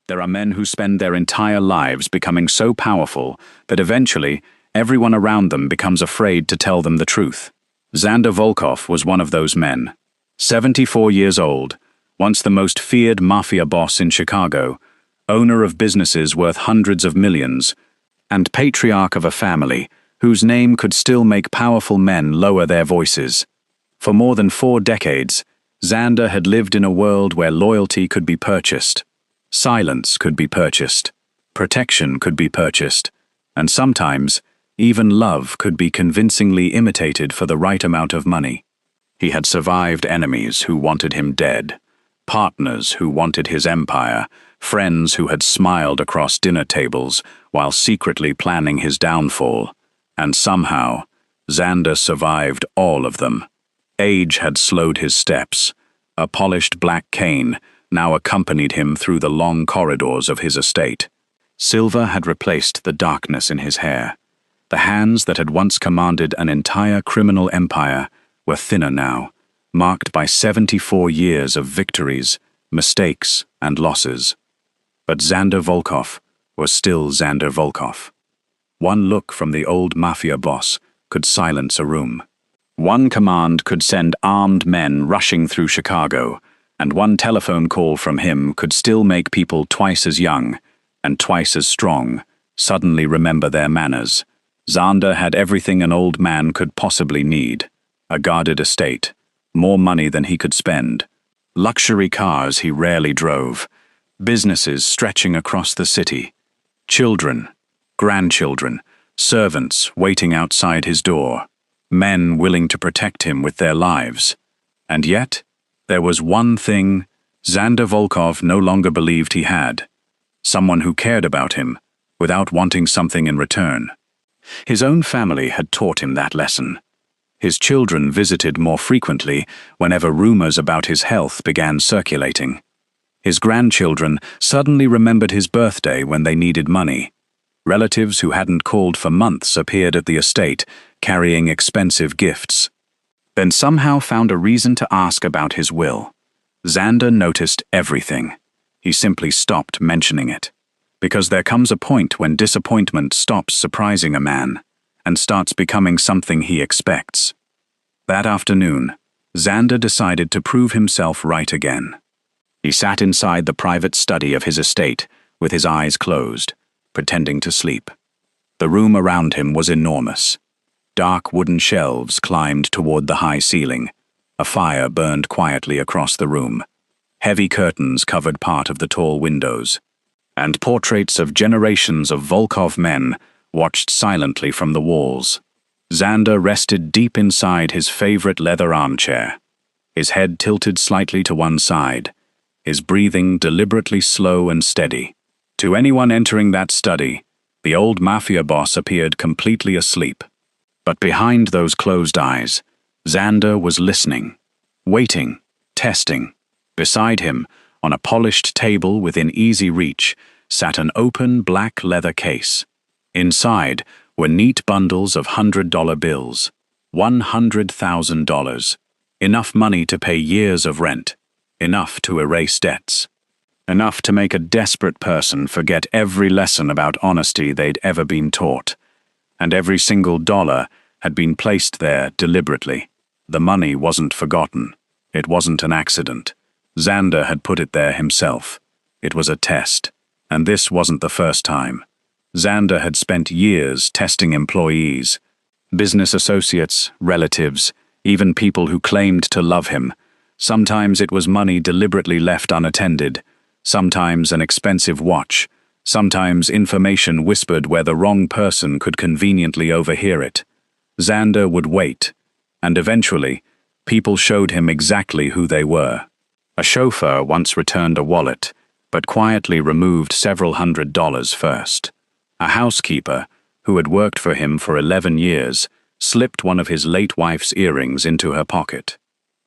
There are men who spend their entire lives becoming so powerful that eventually everyone around them becomes afraid to tell them the truth. Xander Volkov was one of those men. 74 years old, once the most feared mafia boss in Chicago, owner of businesses worth hundreds of millions, and patriarch of a family whose name could still make powerful men lower their voices. For more than 4 decades, Xander had lived in a world where loyalty could be purchased, silence could be purchased, protection could be purchased, and sometimes even love could be convincingly imitated for the right amount of money. He had survived enemies who wanted him dead, partners who wanted his empire, friends who had smiled across dinner tables while secretly planning his downfall, and somehow Xander survived all of them. Age had slowed his steps. A polished black cane now accompanied him through the long corridors of his estate. Silver had replaced the darkness in his hair. The hands that had once commanded an entire criminal empire were thinner now, marked by 74 years of victories, mistakes, and losses. But Xander Volkov was still Xander Volkov. One look from the old mafia boss could silence a room. One command could send armed men rushing through Chicago, and one telephone call from him could still make people twice as young and twice as strong suddenly remember their manners. Xander had everything an old man could possibly need: a guarded estate, more money than he could spend, luxury cars he rarely drove, businesses stretching across the city, children, grandchildren, servants waiting outside his door, men willing to protect him with their lives. And yet, there was one thing Xander Volkov no longer believed he had: someone who cared about him without wanting something in return. His own family had taught him that lesson. His children visited more frequently whenever rumors about his health began circulating. His grandchildren suddenly remembered his birthday when they needed money. Relatives who hadn't called for months appeared at the estate, carrying expensive gifts. Then somehow found a reason to ask about his will. Xander noticed everything. He simply stopped mentioning it. Because there comes a point when disappointment stops surprising a man and starts becoming something he expects. That afternoon, Xander decided to prove himself right again. He sat inside the private study of his estate with his eyes closed, pretending to sleep. The room around him was enormous. Dark wooden shelves climbed toward the high ceiling. A fire burned quietly across the room. Heavy curtains covered part of the tall windows, and portraits of generations of Volkov men watched silently from the walls. Xander rested deep inside his favorite leather armchair, his head tilted slightly to one side, his breathing deliberately slow and steady. To anyone entering that study, the old mafia boss appeared completely asleep. But behind those closed eyes, Xander was listening, waiting, testing. Beside him, on a polished table within easy reach, sat an open black leather case. Inside were neat bundles of $100 bills, $100,000, enough money to pay years of rent, enough to erase debts, enough to make a desperate person forget every lesson about honesty they'd ever been taught. And every single dollar had been placed there deliberately. The money wasn't forgotten. It wasn't an accident. Xander had put it there himself. It was a test. And this wasn't the first time. Xander had spent years testing employees, business associates, relatives, even people who claimed to love him. Sometimes it was money deliberately left unattended, sometimes an expensive watch, sometimes information whispered where the wrong person could conveniently overhear it. Xander would wait, and eventually, people showed him exactly who they were. A chauffeur once returned a wallet, but quietly removed several $100s first. A housekeeper, who had worked for him for 11 years, slipped one of his late wife's earrings into her pocket.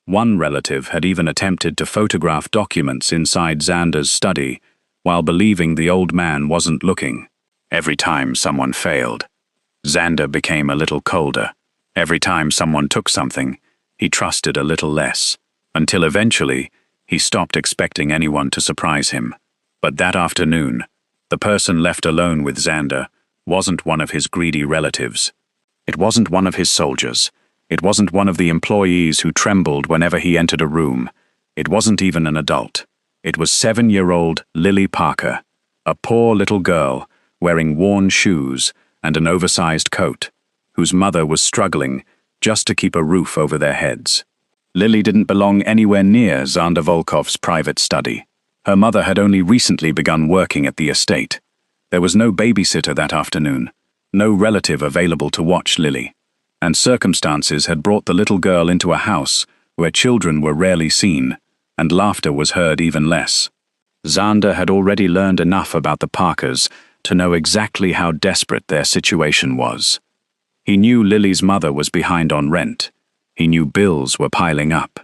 One relative had even attempted to photograph documents inside Xander's study while believing the old man wasn't looking. Every time someone failed, Xander became a little colder. Every time someone took something, he trusted a little less, until eventually he stopped expecting anyone to surprise him. But that afternoon, the person left alone with Xander wasn't one of his greedy relatives. It wasn't one of his soldiers. It wasn't one of the employees who trembled whenever he entered a room. It wasn't even an adult. It was 7-year-old Lily Parker, a poor little girl wearing worn shoes and an oversized coat, whose mother was struggling just to keep a roof over their heads. Lily didn't belong anywhere near Xander Volkov's private study. Her mother had only recently begun working at the estate. There was no babysitter that afternoon, no relative available to watch Lily, and circumstances had brought the little girl into a house where children were rarely seen, and laughter was heard even less. Xander had already learned enough about the Parkers to know exactly how desperate their situation was. He knew Lily's mother was behind on rent. He knew bills were piling up.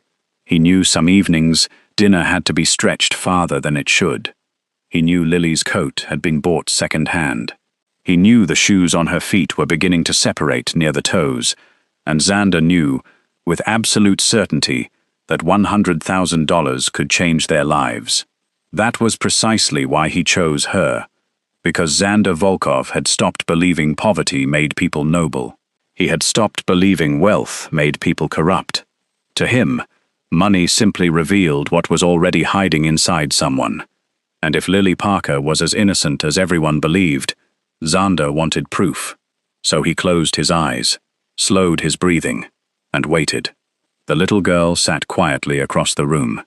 He knew some evenings dinner had to be stretched farther than it should. He knew Lily's coat had been bought second-hand. He knew the shoes on her feet were beginning to separate near the toes, and Xander knew, with absolute certainty, that $100,000 could change their lives. That was precisely why he chose her, because Xander Volkov had stopped believing poverty made people noble. He had stopped believing wealth made people corrupt. To him, money simply revealed what was already hiding inside someone. And if Lily Parker was as innocent as everyone believed, Xander wanted proof. So he closed his eyes, slowed his breathing, and waited. The little girl sat quietly across the room.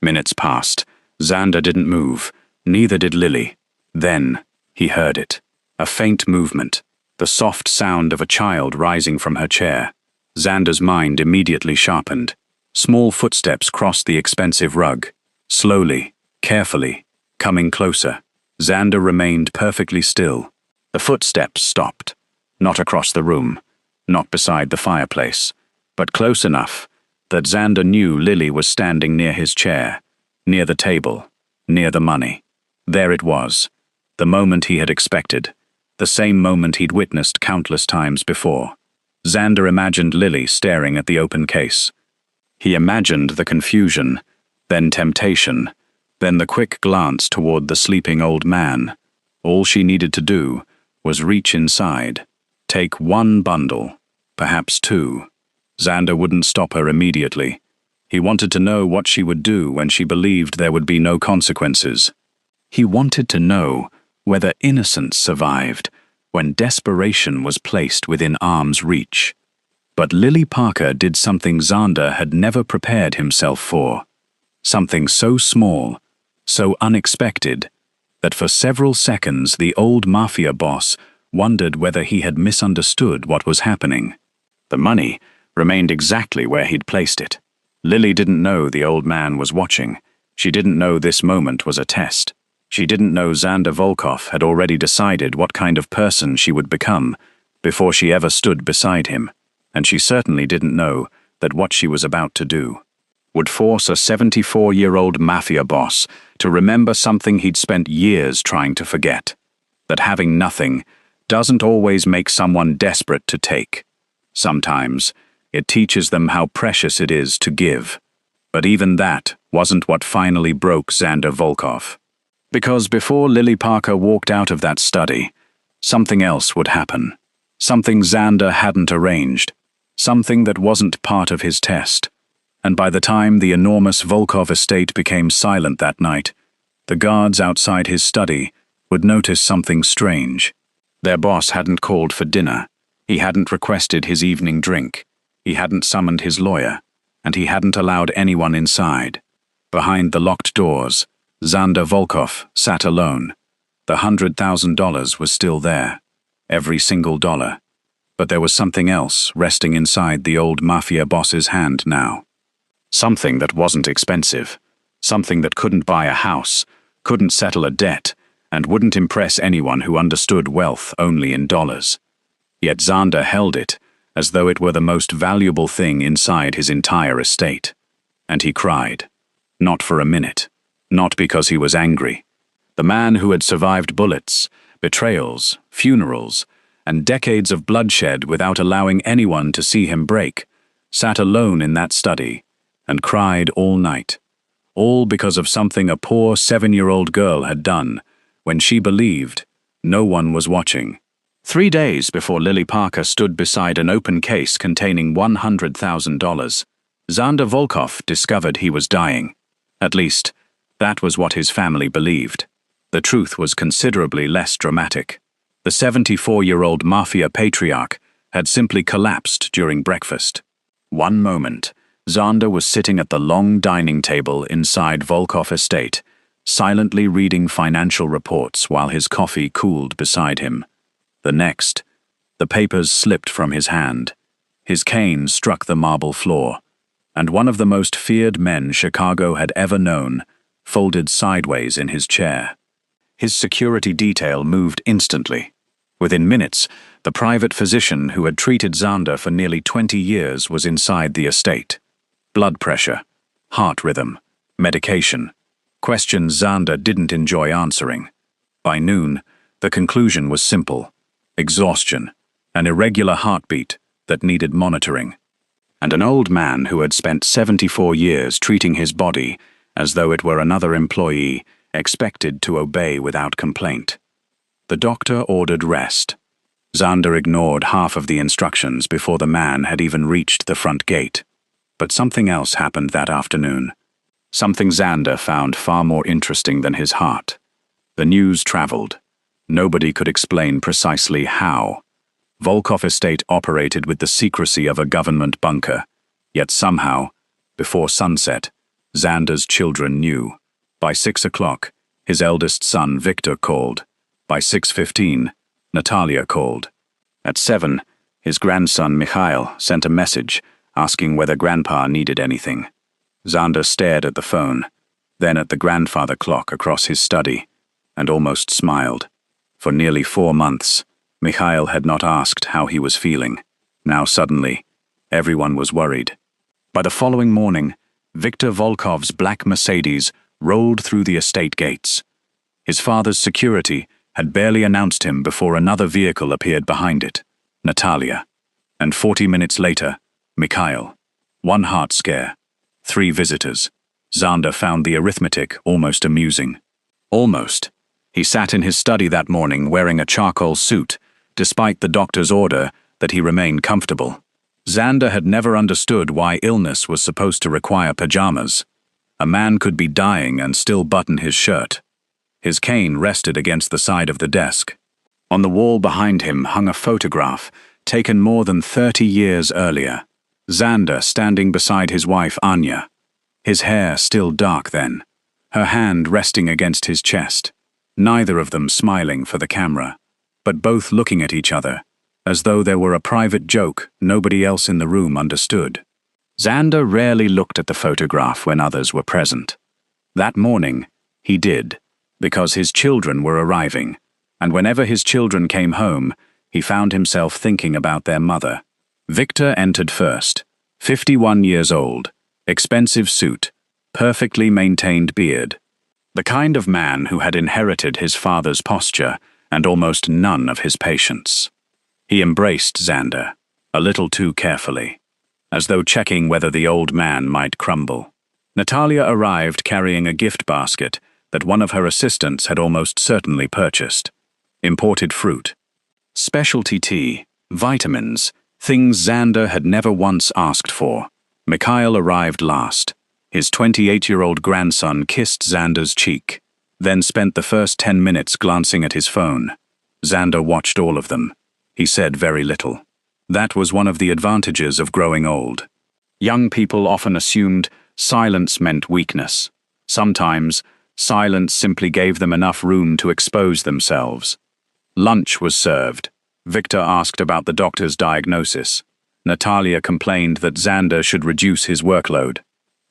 Minutes passed. Xander didn't move, neither did Lily. Then he heard it. A faint movement, the soft sound of a child rising from her chair. Xander's mind immediately sharpened. Small footsteps crossed the expensive rug. Slowly, carefully, coming closer. Xander remained perfectly still. The footsteps stopped. Not across the room, not beside the fireplace, but close enough that Xander knew Lily was standing near his chair, near the table, near the money. There it was, the moment he had expected, the same moment he'd witnessed countless times before. Xander imagined Lily staring at the open case. He imagined the confusion, then temptation, then the quick glance toward the sleeping old man. All she needed to do was reach inside, take one bundle, perhaps two. Xander wouldn't stop her immediately. He wanted to know what she would do when she believed there would be no consequences. He wanted to know whether innocence survived when desperation was placed within arm's reach. But Lily Parker did something Xander had never prepared himself for. Something so small, so unexpected, that for several seconds the old Mafia boss wondered whether he had misunderstood what was happening. The money remained exactly where he'd placed it. Lily didn't know the old man was watching. She didn't know this moment was a test. She didn't know Xander Volkov had already decided what kind of person she would become before she ever stood beside him, and she certainly didn't know that what she was about to do would force a 74-year-old mafia boss to remember something he'd spent years trying to forget: that having nothing doesn't always make someone desperate to take. Sometimes it teaches them how precious it is to give. But even that wasn't what finally broke Xander Volkov. Because before Lily Parker walked out of that study, something else would happen. Something Xander hadn't arranged. Something that wasn't part of his test. And by the time the enormous Volkov estate became silent that night, the guards outside his study would notice something strange. Their boss hadn't called for dinner. He hadn't requested his evening drink. He hadn't summoned his lawyer, and he hadn't allowed anyone inside. Behind the locked doors, Xander Volkov sat alone. The $100,000 was still there, every single dollar. But there was something else resting inside the old mafia boss's hand now. Something that wasn't expensive. Something that couldn't buy a house, couldn't settle a debt, and wouldn't impress anyone who understood wealth only in dollars. Yet Xander held it as though it were the most valuable thing inside his entire estate. And he cried. Not for a minute. Not because he was angry. The man who had survived bullets, betrayals, funerals, and decades of bloodshed without allowing anyone to see him break, sat alone in that study and cried all night. all because of something a poor 7-year-old girl had done, when she believed no one was watching. 3 days before Lily Parker stood beside an open case containing $100,000, Xander Volkov discovered he was dying. At least, that was what his family believed. The truth was considerably less dramatic. The 74-year-old mafia patriarch had simply collapsed during breakfast. One moment, Xander was sitting at the long dining table inside Volkov estate, silently reading financial reports while his coffee cooled beside him. The next, the papers slipped from his hand. His cane struck the marble floor, and one of the most feared men Chicago had ever known folded sideways in his chair. His security detail moved instantly. Within minutes, the private physician who had treated Xander for nearly 20 years was inside the estate. Blood pressure, heart rhythm, medication. Questions Xander didn't enjoy answering. By noon, the conclusion was simple: exhaustion, an irregular heartbeat that needed monitoring, and an old man who had spent 74 years treating his body as though it were another employee expected to obey without complaint. The doctor ordered rest. Xander ignored half of the instructions before the man had even reached the front gate. But something else happened that afternoon. Something Xander found far more interesting than his heart. The news traveled. Nobody could explain precisely how. Volkov estate operated with the secrecy of a government bunker, yet somehow, before sunset, Xander's children knew. By 6 o'clock, his eldest son Victor called. By 6:15, Natalia called. At 7, his grandson Mikhail sent a message asking whether Grandpa needed anything. Xander stared at the phone, then at the grandfather clock across his study, and almost smiled. For nearly 4 months, Mikhail had not asked how he was feeling. Now suddenly, everyone was worried. By the following morning, Victor Volkov's black Mercedes rolled through the estate gates. His father's security had barely announced him before another vehicle appeared behind it, Natalia. And 40 minutes later, Mikhail. 1 heart scare. 3 visitors. Xander found the arithmetic almost amusing. Almost. He sat in his study that morning wearing a charcoal suit, despite the doctor's order that he remain comfortable. Xander had never understood why illness was supposed to require pajamas. A man could be dying and still button his shirt. His cane rested against the side of the desk. On the wall behind him hung a photograph taken more than 30 years earlier. Xander standing beside his wife Anya, his hair still dark then, her hand resting against his chest, neither of them smiling for the camera, but both looking at each other, as though there were a private joke nobody else in the room understood. Xander rarely looked at the photograph when others were present. That morning, he did, because his children were arriving, and whenever his children came home, he found himself thinking about their mother. Victor entered first, 51 years old, expensive suit, perfectly maintained beard. The kind of man who had inherited his father's posture and almost none of his patience. He embraced Xander, a little too carefully, as though checking whether the old man might crumble. Natalia arrived carrying a gift basket that one of her assistants had almost certainly purchased. Imported fruit, specialty tea, vitamins, things Xander had never once asked for. Mikhail arrived last. His 28-year-old grandson kissed Xander's cheek, then spent the first 10 minutes glancing at his phone. Xander watched all of them. He said very little. That was one of the advantages of growing old. Young people often assumed silence meant weakness. Sometimes, silence simply gave them enough room to expose themselves. Lunch was served. Victor asked about the doctor's diagnosis. Natalia complained that Xander should reduce his workload.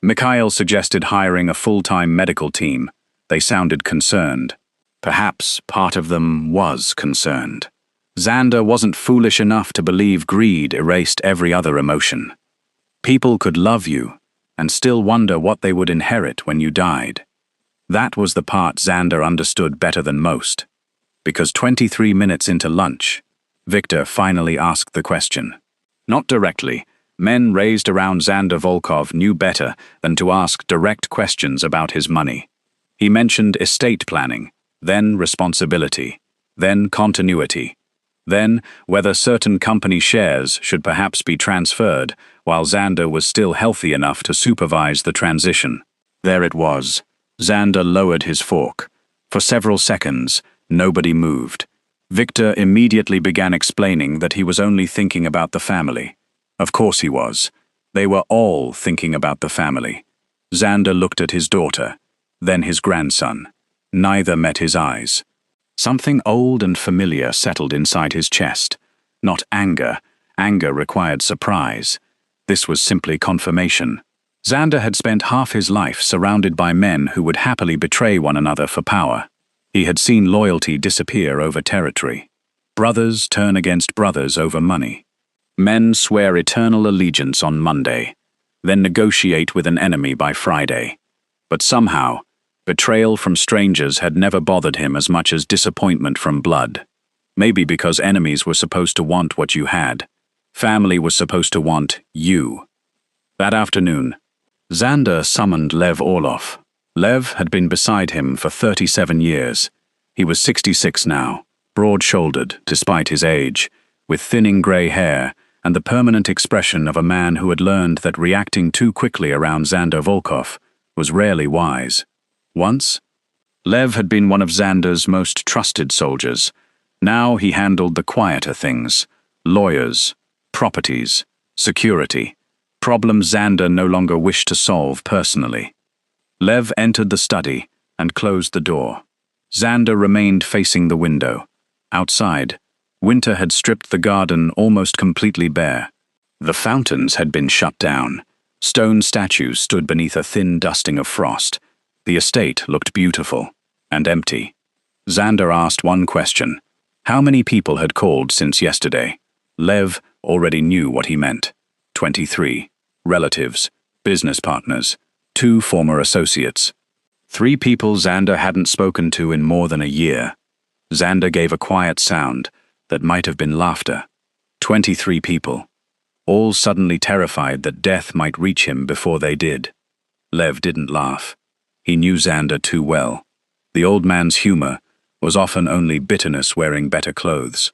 Mikhail suggested hiring a full-time medical team. They sounded concerned. Perhaps part of them was concerned. Xander wasn't foolish enough to believe greed erased every other emotion. People could love you and still wonder what they would inherit when you died. That was the part Xander understood better than most. Because 23 minutes into lunch, Victor finally asked the question. Not directly, Men raised around Xander Volkov knew better than to ask direct questions about his money. He mentioned estate planning, then responsibility, then continuity, then whether certain company shares should perhaps be transferred while Xander was still healthy enough to supervise the transition. There it was. Xander lowered his fork. For several seconds, nobody moved. Victor immediately began explaining that he was only thinking about the family. Of course he was. They were all thinking about the family. Xander looked at his daughter, then his grandson. Neither met his eyes. Something old and familiar settled inside his chest. Not anger. Anger required surprise. This was simply confirmation. Xander had spent half his life surrounded by men who would happily betray one another for power. He had seen loyalty disappear over territory. Brothers turn against brothers over money. Men swear eternal allegiance on Monday, then negotiate with an enemy by Friday. But somehow, betrayal from strangers had never bothered him as much as disappointment from blood. Maybe because enemies were supposed to want what you had. Family was supposed to want you. That afternoon, Xander summoned Lev Orlov. Lev had been beside him for 37 years. He was 66 now, broad-shouldered despite his age, with thinning grey hair and the permanent expression of a man who had learned that reacting too quickly around Xander Volkov was rarely wise. Once, Lev had been one of Xander's most trusted soldiers. Now he handled the quieter things: lawyers, properties, security, problems Xander no longer wished to solve personally. Lev entered the study and closed the door. Xander remained facing the window. Outside, winter had stripped the garden almost completely bare. The fountains had been shut down. Stone statues stood beneath a thin dusting of frost. The estate looked beautiful and empty. Xander asked one question: how many people had called since yesterday? Lev already knew what he meant. 23. Relatives, business partners, 2 former associates. 3 people Xander hadn't spoken to in more than a year. Xander gave a quiet sound that might have been laughter. 23 people, all suddenly terrified that death might reach him before they did. Lev didn't laugh. He knew Xander too well. The old man's humor was often only bitterness wearing better clothes.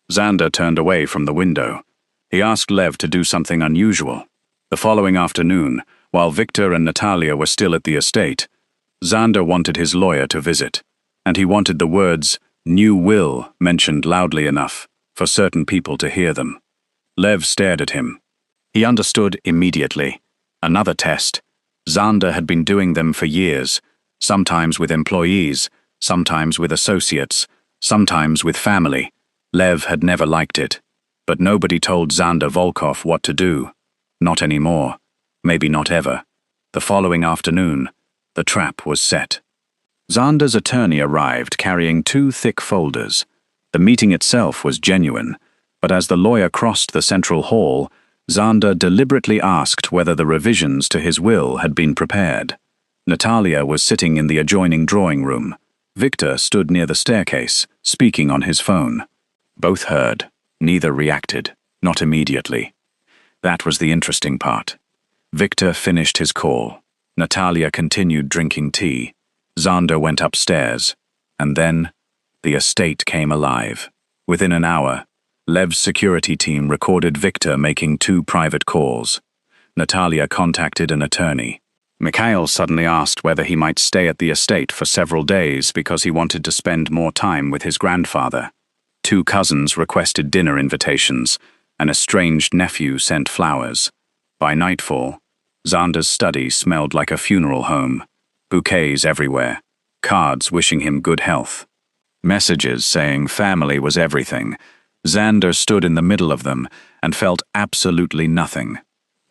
Xander turned away from the window. He asked Lev to do something unusual. The following afternoon, while Victor and Natalia were still at the estate, Xander wanted his lawyer to visit, and he wanted the words "new will" mentioned loudly enough for certain people to hear them. Lev stared at him. He understood immediately. Another test. Xander had been doing them for years, sometimes with employees, sometimes with associates, sometimes with family. Lev had never liked it, but nobody told Xander Volkov what to do. Not anymore. Maybe not ever. The following afternoon, the trap was set. Xander's attorney arrived carrying 2 thick folders. The meeting itself was genuine, but as the lawyer crossed the central hall, Xander deliberately asked whether the revisions to his will had been prepared. Natalia was sitting in the adjoining drawing room. Victor stood near the staircase, speaking on his phone. Both heard. Neither reacted, not immediately. That was the interesting part. Victor finished his call. Natalia continued drinking tea. Xander went upstairs. And then, the estate came alive. Within an hour, Lev's security team recorded Victor making 2 private calls. Natalia contacted an attorney. Mikhail suddenly asked whether he might stay at the estate for several days because he wanted to spend more time with his grandfather. 2 cousins requested dinner invitations. An estranged nephew sent flowers. By nightfall, Xander's study smelled like a funeral home. Bouquets everywhere. Cards wishing him good health. Messages saying family was everything. Xander stood in the middle of them and felt absolutely nothing.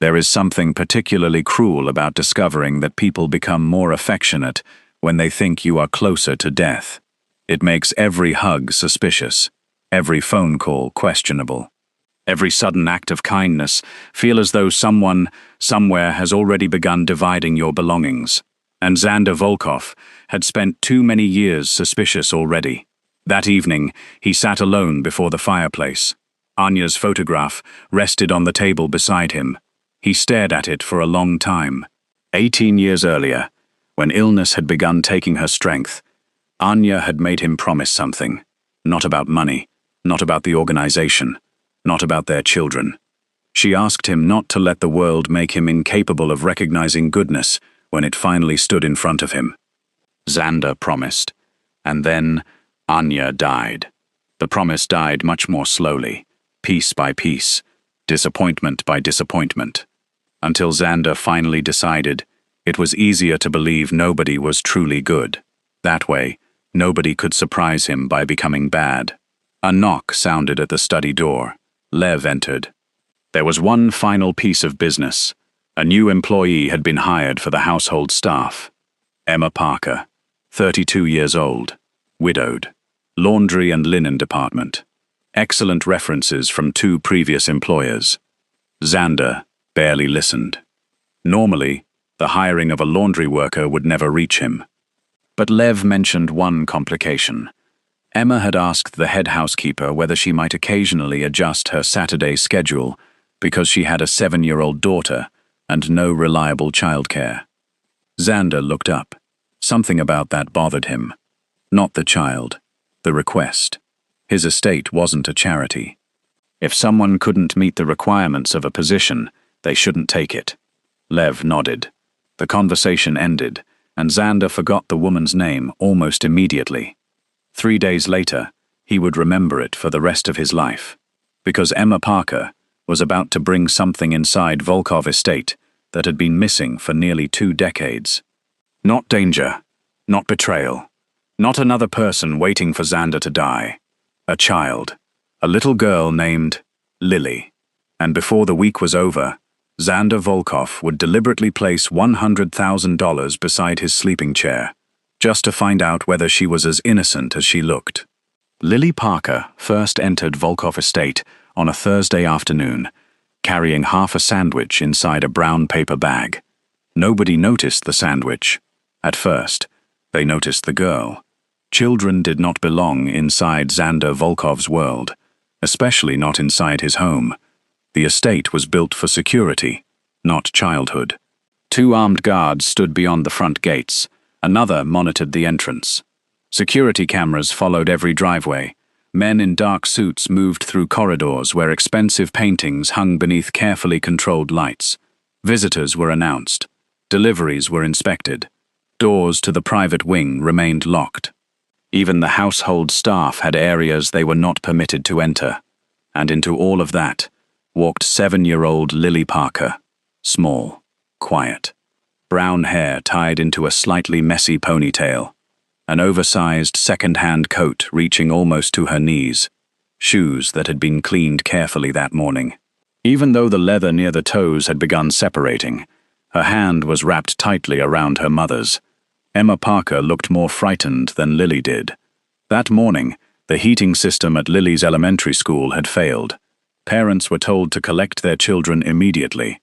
There is something particularly cruel about discovering that people become more affectionate when they think you are closer to death. It makes every hug suspicious, every phone call questionable. Every sudden act of kindness feel as though someone, somewhere has already begun dividing your belongings. And Xander Volkov had spent too many years suspicious already. That evening, he sat alone before the fireplace. Anya's photograph rested on the table beside him. He stared at it for a long time. 18 years earlier, when illness had begun taking her strength, Anya had made him promise something. Not about money, not about the organization, not about their children. She asked him not to let the world make him incapable of recognizing goodness when it finally stood in front of him. Xander promised, and then Anya died. The promise died much more slowly, piece by piece, disappointment by disappointment, until Xander finally decided it was easier to believe nobody was truly good. That way, nobody could surprise him by becoming bad. A knock sounded at the study door. Lev entered. There was one final piece of business. A new employee had been hired for the household staff. Emma Parker, 32 years old, widowed, laundry and linen department. Excellent references from 2 previous employers. Xander barely listened. Normally, the hiring of a laundry worker would never reach him. But Lev mentioned one complication. Emma had asked the head housekeeper whether she might occasionally adjust her Saturday schedule because she had a 7-year-old daughter and no reliable childcare. Xander looked up. Something about that bothered him. Not the child, the request. His estate wasn't a charity. If someone couldn't meet the requirements of a position, they shouldn't take it. Lev nodded. The conversation ended, and Xander forgot the woman's name almost immediately. 3 days later, he would remember it for the rest of his life, because Emma Parker was about to bring something inside Volkov estate that had been missing for nearly 2 decades. Not danger, not betrayal, not another person waiting for Xander to die. A child, a little girl named Lily. And before the week was over, Xander Volkov would deliberately place $100,000 beside his sleeping chair, just to find out whether she was as innocent as she looked. Lily Parker first entered Volkov estate on a Thursday afternoon, carrying half a sandwich inside a brown paper bag. Nobody noticed the sandwich. At first, they noticed the girl. Children did not belong inside Xander Volkov's world, especially not inside his home. The estate was built for security, not childhood. 2 armed guards stood beyond the front gates. Another monitored the entrance. Security cameras followed every driveway. Men in dark suits moved through corridors where expensive paintings hung beneath carefully controlled lights. Visitors were announced. Deliveries were inspected. Doors to the private wing remained locked. Even the household staff had areas they were not permitted to enter. And into all of that walked 7-year-old Lily Parker. Small, quiet. Brown hair tied into a slightly messy ponytail. An oversized second-hand coat reaching almost to her knees. Shoes that had been cleaned carefully that morning. Even though the leather near the toes had begun separating, her hand was wrapped tightly around her mother's. Emma Parker looked more frightened than Lily did. That morning, the heating system at Lily's elementary school had failed. Parents were told to collect their children immediately.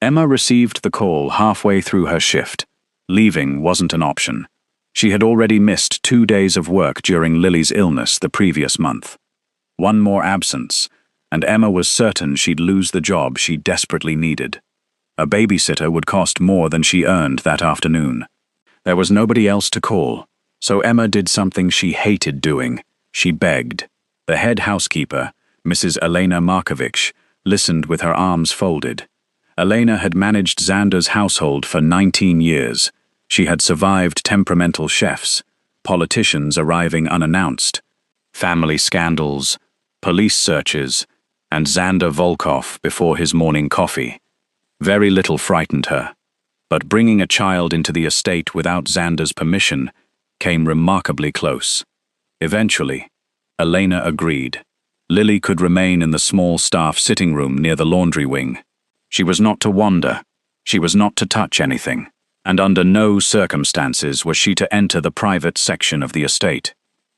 Emma received the call halfway through her shift. Leaving wasn't an option. She had already missed 2 days of work during Lily's illness the previous month. One more absence, and Emma was certain she'd lose the job she desperately needed. A babysitter would cost more than she earned that afternoon. There was nobody else to call, so Emma did something she hated doing. She begged. The head housekeeper, Mrs. Elena Markovich, listened with her arms folded. Elena had managed Xander's household for 19 years. She had survived temperamental chefs, politicians arriving unannounced, family scandals, police searches, and Xander Volkov before his morning coffee. Very little frightened her, but bringing a child into the estate without Xander's permission came remarkably close. Eventually, Elena agreed. Lily could remain in the small staff sitting room near the laundry wing. She was not to wander. She was not to touch anything. And under no circumstances was she to enter the private section of the estate.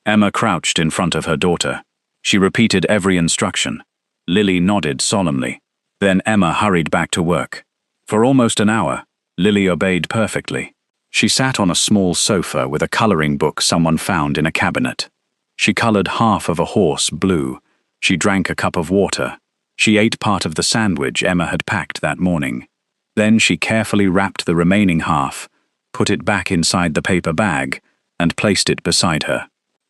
Emma crouched in front of her daughter. She repeated every instruction. Lily nodded solemnly. Then Emma hurried back to work. For almost an hour, Lily obeyed perfectly. She sat on a small sofa with a coloring book someone found in a cabinet. She colored half of a horse blue, She drank a cup of water. She ate part of the sandwich Emma had packed that morning. Then she carefully wrapped the remaining half, put it back inside the paper bag, and placed it beside her.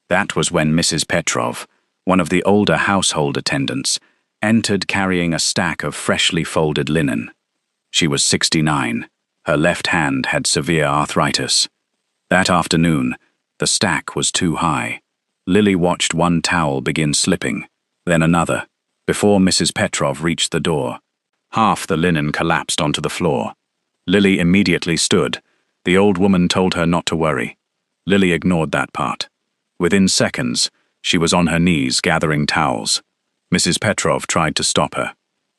That was when Mrs. Petrov, one of the older household attendants, entered carrying a stack of freshly folded linen. She was 69. Her left hand had severe arthritis. That afternoon, the stack was too high. Lily watched one towel begin slipping, then another, before Mrs. Petrov reached the door. Half the linen collapsed onto the floor. Lily immediately stood. The old woman told her not to worry. Lily ignored that part. Within seconds, she was on her knees gathering towels. Mrs. Petrov tried to stop her.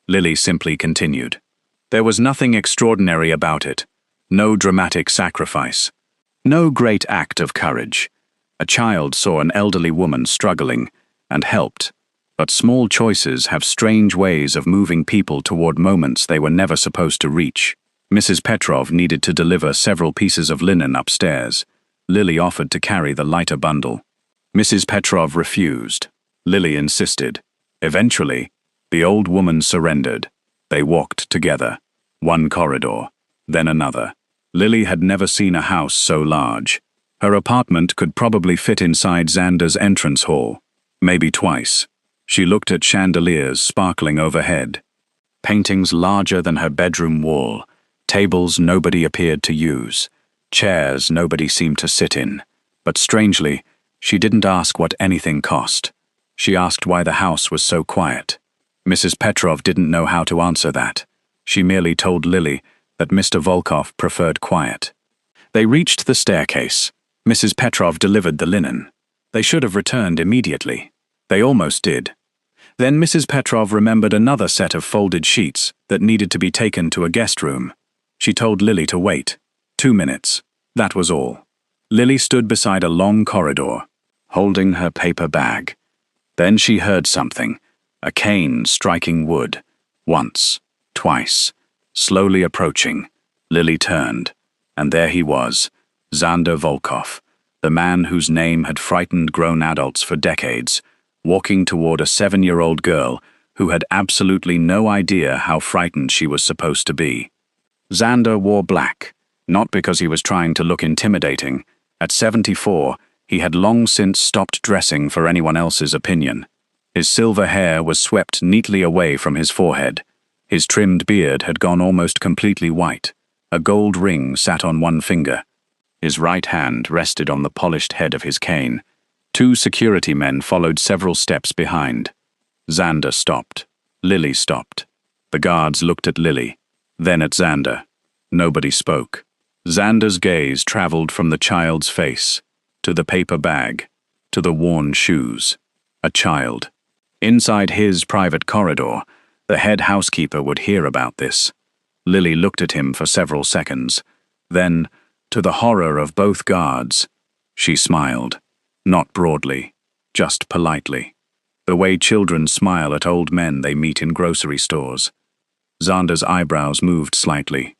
Lily simply continued. There was nothing extraordinary about it. No dramatic sacrifice. No great act of courage. A child saw an elderly woman struggling and helped. But small choices have strange ways of moving people toward moments they were never supposed to reach. Mrs. Petrov needed to deliver several pieces of linen upstairs. Lily offered to carry the lighter bundle. Mrs. Petrov refused. Lily insisted. Eventually, the old woman surrendered. They walked together. One corridor, then another. Lily had never seen a house so large. Her apartment could probably fit inside Xander's entrance hall. Maybe twice. She looked at chandeliers sparkling overhead. Paintings larger than her bedroom wall. Tables nobody appeared to use. Chairs nobody seemed to sit in. But strangely, she didn't ask what anything cost. She asked why the house was so quiet. Mrs. Petrov didn't know how to answer that. She merely told Lily that Mr. Volkov preferred quiet. They reached the staircase. Mrs. Petrov delivered the linen. They should have returned immediately. They almost did. Then Mrs. Petrov remembered another set of folded sheets that needed to be taken to a guest room. She told Lily to wait. 2 minutes. That was all. Lily stood beside a long corridor, holding her paper bag. Then she heard something, a cane striking wood. Once, twice, slowly approaching. Lily turned, and there he was, Xander Volkov, the man whose name had frightened grown adults for decades, walking toward a 7-year-old girl who had absolutely no idea how frightened she was supposed to be. Xander wore black, not because he was trying to look intimidating. At 74, he had long since stopped dressing for anyone else's opinion. His silver hair was swept neatly away from his forehead. His trimmed beard had gone almost completely white. A gold ring sat on one finger. His right hand rested on the polished head of his cane. 2 security men followed several steps behind. Xander stopped. Lily stopped. The guards looked at Lily, then at Xander. Nobody spoke. Xander's gaze traveled from the child's face, to the paper bag, to the worn shoes. A child. Inside his private corridor, the head housekeeper would hear about this. Lily looked at him for several seconds. Then, to the horror of both guards, she smiled. Not broadly, just politely. The way children smile at old men they meet in grocery stores. Xander's eyebrows moved slightly.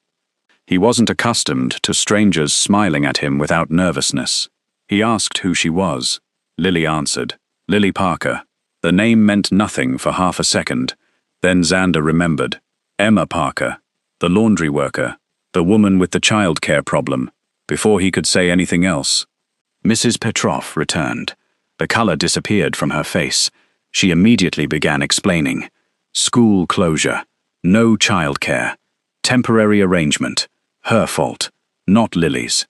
He wasn't accustomed to strangers smiling at him without nervousness. He asked who she was. Lily answered, Lily Parker. The name meant nothing for half a second. Then Xander remembered. Emma Parker, the laundry worker, the woman with the childcare problem, before he could say anything else. Mrs. Petrov returned. The color disappeared from her face. She immediately began explaining. School closure. No childcare. Temporary arrangement. Her fault. Not Lily's.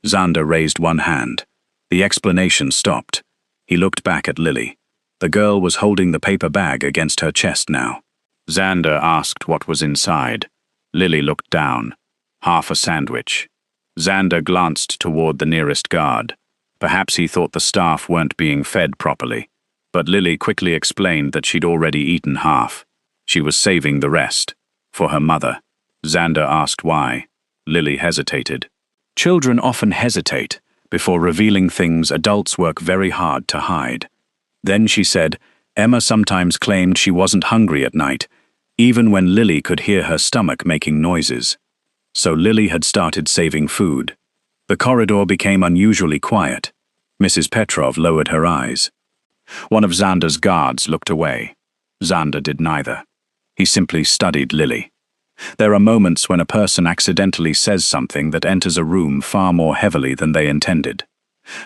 Xander raised one hand. The explanation stopped. He looked back at Lily. The girl was holding the paper bag against her chest now. Xander asked what was inside. Lily looked down. Half a sandwich. Xander glanced toward the nearest guard. Perhaps he thought the staff weren't being fed properly. But Lily quickly explained that she'd already eaten half. She was saving the rest. For her mother. Xander asked why. Lily hesitated. Children often hesitate before revealing things adults work very hard to hide. Then she said, Emma sometimes claimed she wasn't hungry at night, even when Lily could hear her stomach making noises. So Lily had started saving food. The corridor became unusually quiet. Mrs. Petrov lowered her eyes. One of Xander's guards looked away. Xander did neither. He simply studied Lily. There are moments when a person accidentally says something that enters a room far more heavily than they intended.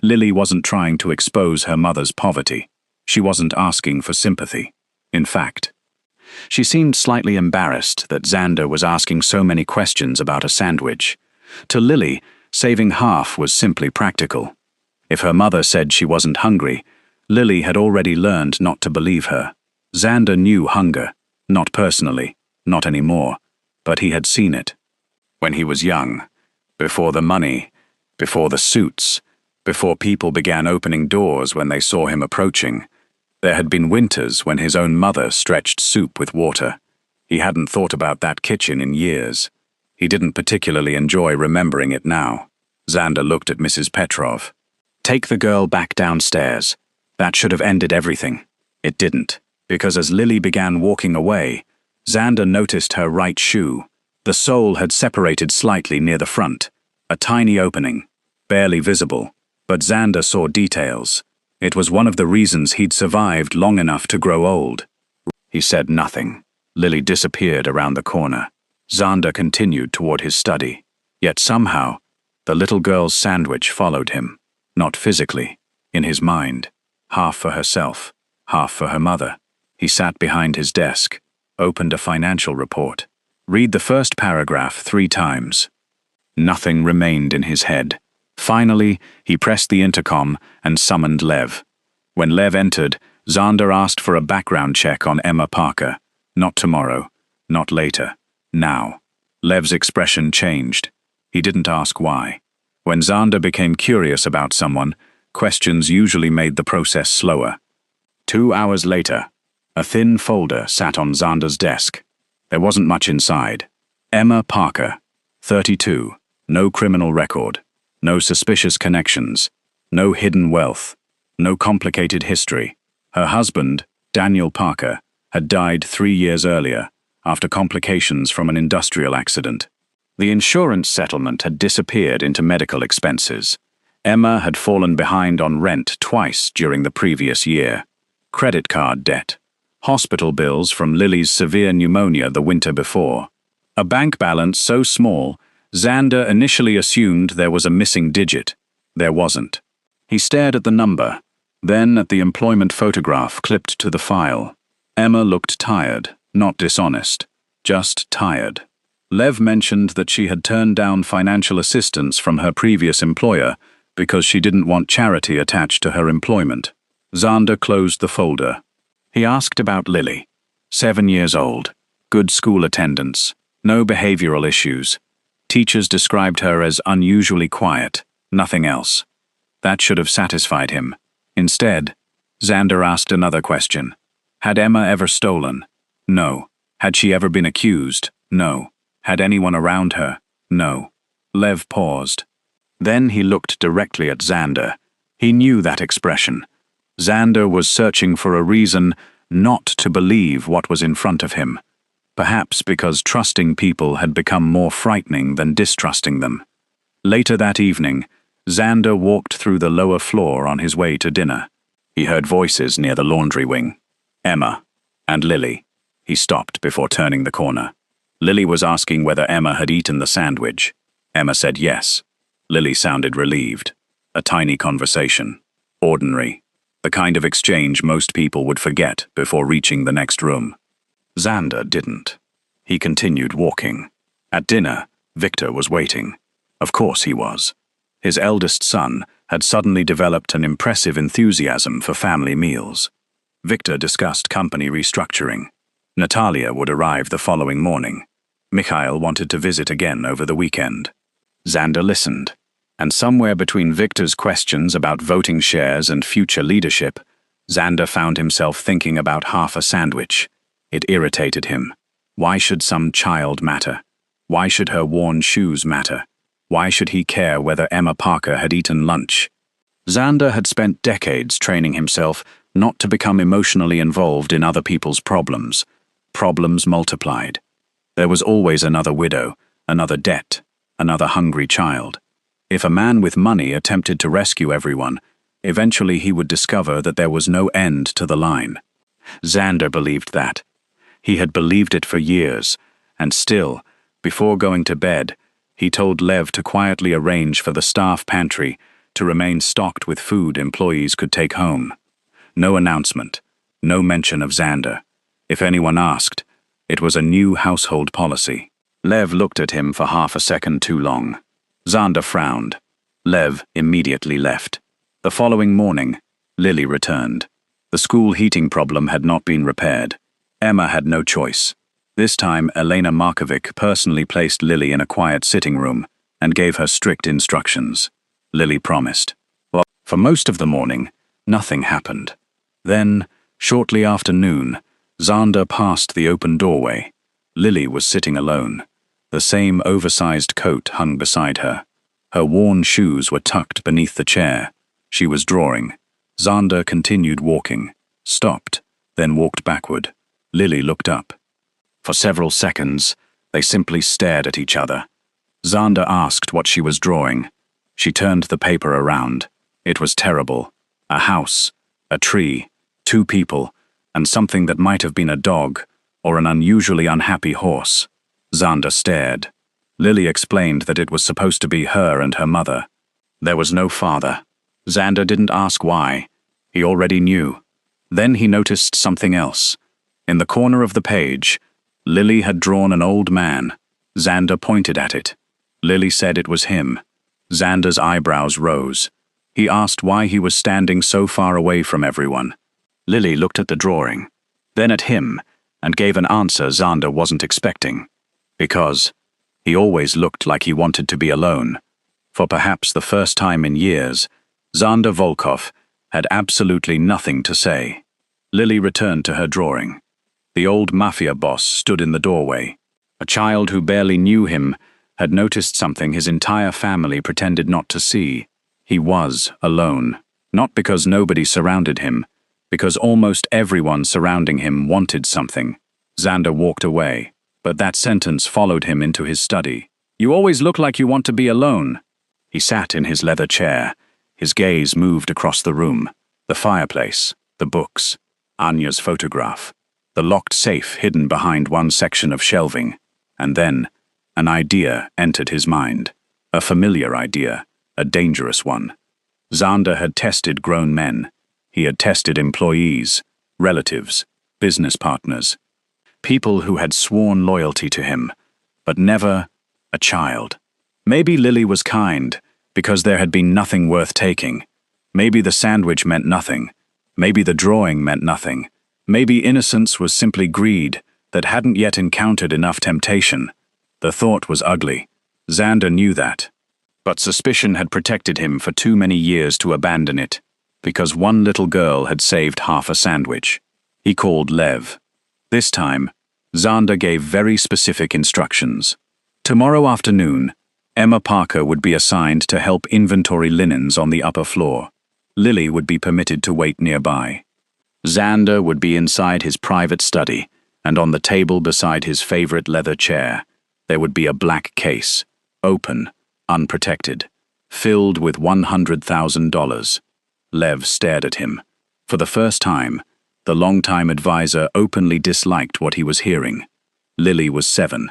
Lily wasn't trying to expose her mother's poverty. She wasn't asking for sympathy. In fact, she seemed slightly embarrassed that Xander was asking so many questions about a sandwich. To Lily, saving half was simply practical. If her mother said she wasn't hungry, Lily had already learned not to believe her. Xander knew hunger, not personally, not anymore, but he had seen it. When he was young, before the money, before the suits, before people began opening doors when they saw him approaching, there had been winters when his own mother stretched soup with water. He hadn't thought about that kitchen in years. He didn't particularly enjoy remembering it now. Xander looked at Mrs. Petrov. Take the girl back downstairs. That should have ended everything. It didn't, because as Lily began walking away, Xander noticed her right shoe. The sole had separated slightly near the front, a tiny opening, barely visible, but Xander saw details. It was one of the reasons he'd survived long enough to grow old. He said nothing. Lily disappeared around the corner. Xander continued toward his study. Yet somehow, the little girl's sandwich followed him. Not physically, in his mind. Half for herself, half for her mother. He sat behind his desk, opened a financial report. Read the first paragraph 3 times. Nothing remained in his head. Finally, he pressed the intercom and summoned Lev. When Lev entered, Xander asked for a background check on Emma Parker. Not tomorrow, not later, now. Lev's expression changed. He didn't ask why. When Xander became curious about someone, questions usually made the process slower. 2 hours later, a thin folder sat on Xander's desk. There wasn't much inside. Emma Parker, 32, no criminal record. No suspicious connections, no hidden wealth, no complicated history. Her husband, Daniel Parker, had died 3 years earlier, after complications from an industrial accident. The insurance settlement had disappeared into medical expenses. Emma had fallen behind on rent twice during the previous year. Credit card debt. Hospital bills from Lily's severe pneumonia the winter before. A bank balance so small, Xander initially assumed there was a missing digit. There wasn't. He stared at the number, then at the employment photograph clipped to the file. Emma looked tired, not dishonest, just tired. Lev mentioned that she had turned down financial assistance from her previous employer because she didn't want charity attached to her employment. Xander closed the folder. He asked about Lily. 7 years old, good school attendance, no behavioral issues. Teachers described her as unusually quiet, nothing else. That should have satisfied him. Instead, Xander asked another question. Had Emma ever stolen? No. Had she ever been accused? No. Had anyone around her? No. Lev paused. Then he looked directly at Xander. He knew that expression. Xander was searching for a reason not to believe what was in front of him. Perhaps because trusting people had become more frightening than distrusting them. Later that evening, Xander walked through the lower floor on his way to dinner. He heard voices near the laundry wing. Emma and Lily. He stopped before turning the corner. Lily was asking whether Emma had eaten the sandwich. Emma said yes. Lily sounded relieved. A tiny conversation. Ordinary. The kind of exchange most people would forget before reaching the next room. Xander didn't. He continued walking. At dinner, Victor was waiting. Of course he was. His eldest son had suddenly developed an impressive enthusiasm for family meals. Victor discussed company restructuring. Natalia would arrive the following morning. Mikhail wanted to visit again over the weekend. Xander listened, and somewhere between Victor's questions about voting shares and future leadership, Xander found himself thinking about half a sandwich. It irritated him. Why should some child matter? Why should her worn shoes matter? Why should he care whether Emma Parker had eaten lunch? Xander had spent decades training himself not to become emotionally involved in other people's problems. Problems multiplied. There was always another widow, another debt, another hungry child. If a man with money attempted to rescue everyone, Eventually he would discover that there was no end to the line. Xander believed that. He had believed it for years, and still, before going to bed, he told Lev to quietly arrange for the staff pantry to remain stocked with food employees could take home. No announcement, no mention of Xander. If anyone asked, it was a new household policy. Lev looked at him for half a second too long. Xander frowned. Lev immediately left. The following morning, Lily returned. The school heating problem had not been repaired. Emma had no choice. This time, Elena Markovic personally placed Lily in a quiet sitting room and gave her strict instructions. Lily promised. Well, for most of the morning, nothing happened. Then, shortly after noon, Xander passed the open doorway. Lily was sitting alone. The same oversized coat hung beside her. Her worn shoes were tucked beneath the chair. She was drawing. Xander continued walking, stopped, then walked backward. Lily looked up. For several seconds, they simply stared at each other. Xander asked what she was drawing. She turned the paper around. It was terrible. A house, a tree, 2 people, and something that might have been a dog or an unusually unhappy horse. Xander stared. Lily explained that it was supposed to be her and her mother. There was no father. Xander didn't ask why. He already knew. Then he noticed something else. In the corner of the page, Lily had drawn an old man. Xander pointed at it. Lily said it was him. Xander's eyebrows rose. He asked why he was standing so far away from everyone. Lily looked at the drawing, then at him, and gave an answer Xander wasn't expecting. Because he always looked like he wanted to be alone. For perhaps the first time in years, Xander Volkov had absolutely nothing to say. Lily returned to her drawing. The old Mafia Boss stood in the doorway. A child who barely knew him had noticed something his entire family pretended not to see. He was alone, not because nobody surrounded him, because almost everyone surrounding him wanted something. Xander walked away, but that sentence followed him into his study. "You always look like you want to be alone." He sat in his leather chair. His gaze moved across the room, the fireplace, the books, Anya's photograph, the locked safe hidden behind one section of shelving, and then an idea entered his mind, a familiar idea, a dangerous one. Xander had tested grown men. He had tested employees, relatives, business partners, people who had sworn loyalty to him, but never a child. Maybe Lily was kind, because there had been nothing worth taking. Maybe the sandwich meant nothing. Maybe the drawing meant nothing. Maybe innocence was simply greed that hadn't yet encountered enough temptation. The thought was ugly. Xander knew that. But suspicion had protected him for too many years to abandon it, because one little girl had saved half a sandwich. He called Lev. This time, Xander gave very specific instructions. Tomorrow afternoon, Emma Parker would be assigned to help inventory linens on the upper floor. Lily would be permitted to wait nearby. Xander would be inside his private study, and on the table beside his favorite leather chair, there would be a black case, open, unprotected, filled with $100,000. Lev stared at him. For the first time, the longtime advisor openly disliked what he was hearing. Lily was 7.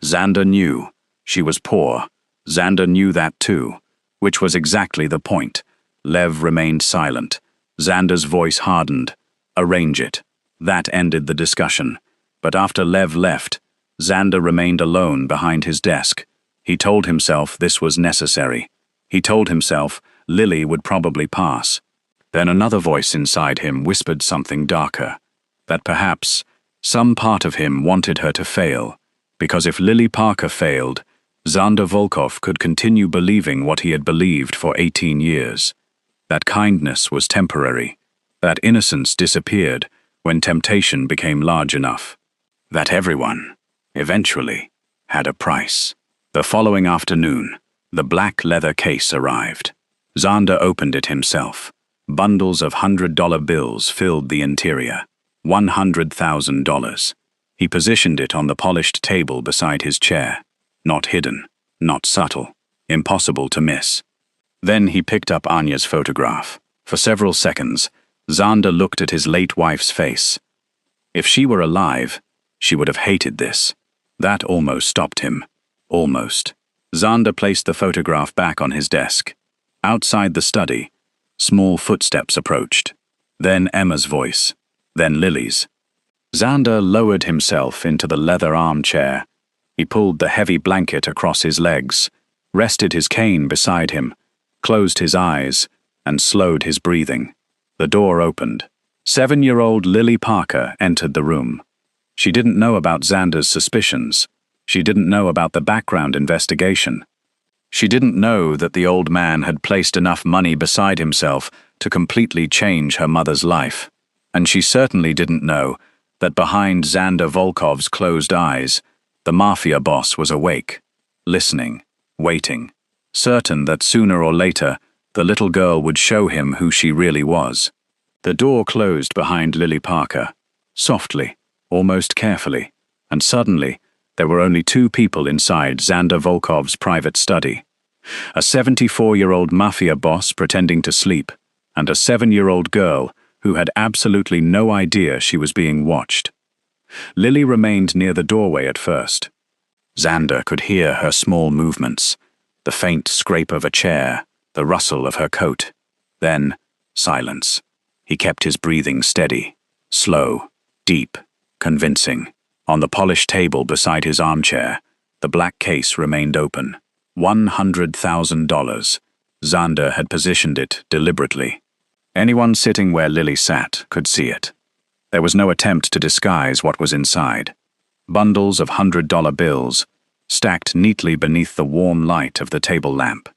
Xander knew. She was poor. Xander knew that too, which was exactly the point. Lev remained silent. Xander's voice hardened. "Arrange it." That ended the discussion. But after Lev left, Xander remained alone behind his desk. He told himself this was necessary. He told himself Lily would probably pass. Then another voice inside him whispered something darker, that perhaps some part of him wanted her to fail, because if Lily Parker failed, Xander Volkov could continue believing what he had believed for 18 years. That kindness was temporary. That innocence disappeared when temptation became large enough. That everyone, eventually, had a price. The following afternoon, the black leather case arrived. Xander opened it himself. Bundles of $100 bills filled the interior. $100,000. He positioned it on the polished table beside his chair. Not hidden, not subtle, impossible to miss. Then he picked up Anya's photograph. For several seconds, Xander looked at his late wife's face. If she were alive, she would have hated this. That almost stopped him. Almost. Xander placed the photograph back on his desk. Outside the study, small footsteps approached. Then Emma's voice. Then Lily's. Xander lowered himself into the leather armchair. He pulled the heavy blanket across his legs, rested his cane beside him, closed his eyes, and slowed his breathing. The door opened. 7-year-old Lily Parker entered the room. She didn't know about Xander's suspicions. She didn't know about the background investigation. She didn't know that the old man had placed enough money beside himself to completely change her mother's life. And she certainly didn't know that behind Xander Volkov's closed eyes, the Mafia Boss was awake, listening, waiting, certain that sooner or later the little girl would show him who she really was. The door closed behind Lily Parker, softly, almost carefully, and suddenly there were only 2 people inside Xander Volkov's private study. A 74-year-old mafia boss pretending to sleep, and a 7-year-old girl who had absolutely no idea she was being watched. Lily remained near the doorway at first. Xander could hear her small movements, the faint scrape of a chair, the rustle of her coat. Then, silence. He kept his breathing steady, slow, deep, convincing. On the polished table beside his armchair, the black case remained open. $100,000. Xander had positioned it deliberately. Anyone sitting where Lily sat could see it. There was no attempt to disguise what was inside. Bundles of $100 bills, stacked neatly beneath the warm light of the table lamp.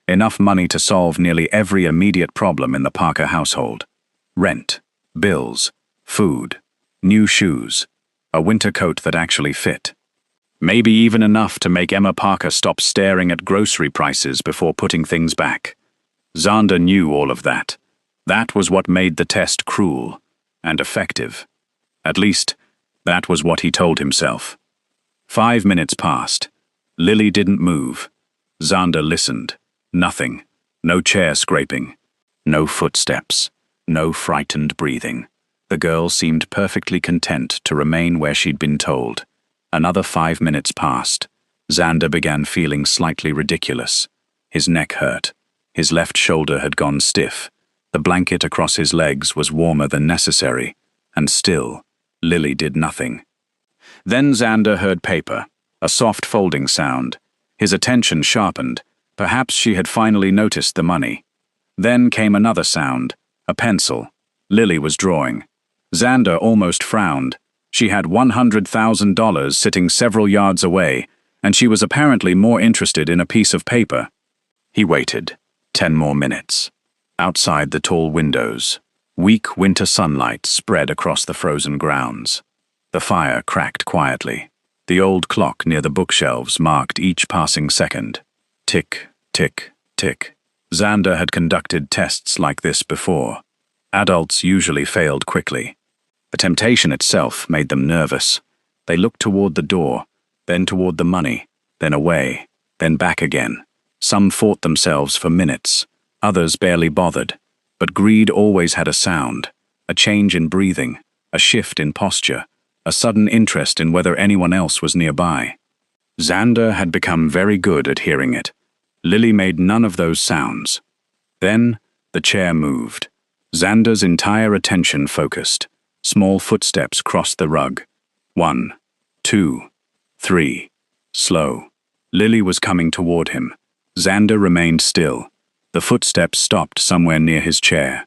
Enough money to solve nearly every immediate problem in the Parker household. Rent, bills, food, new shoes, a winter coat that actually fit. Maybe even enough to make Emma Parker stop staring at grocery prices before putting things back. Xander knew all of that. That was what made the test cruel and effective. At least, that was what he told himself. 5 minutes passed. Lily didn't move. Xander listened. Nothing. No chair scraping. No footsteps. No frightened breathing. The girl seemed perfectly content to remain where she'd been told. Another 5 minutes passed. Xander began feeling slightly ridiculous. His neck hurt. His left shoulder had gone stiff. The blanket across his legs was warmer than necessary. And still, Lily did nothing. Then Xander heard paper, a soft folding sound. His attention sharpened. Perhaps she had finally noticed the money. Then came another sound, a pencil. Lily was drawing. Xander almost frowned. She had $100,000 sitting several yards away, and she was apparently more interested in a piece of paper. He waited. 10 more minutes. Outside the tall windows, weak winter sunlight spread across the frozen grounds. The fire cracked quietly. The old clock near the bookshelves marked each passing second. Tick, tick, tick. Xander had conducted tests like this before. Adults usually failed quickly. The temptation itself made them nervous. They looked toward the door, then toward the money, then away, then back again. Some fought themselves for minutes. Others barely bothered, but greed always had a sound, a change in breathing, a shift in posture, a sudden interest in whether anyone else was nearby. Xander had become very good at hearing it. Lily made none of those sounds. Then the chair moved. Xander's entire attention focused. Small footsteps crossed the rug. 1, 2, 3. Slow. Lily was coming toward him. Xander remained still. The footsteps stopped somewhere near his chair.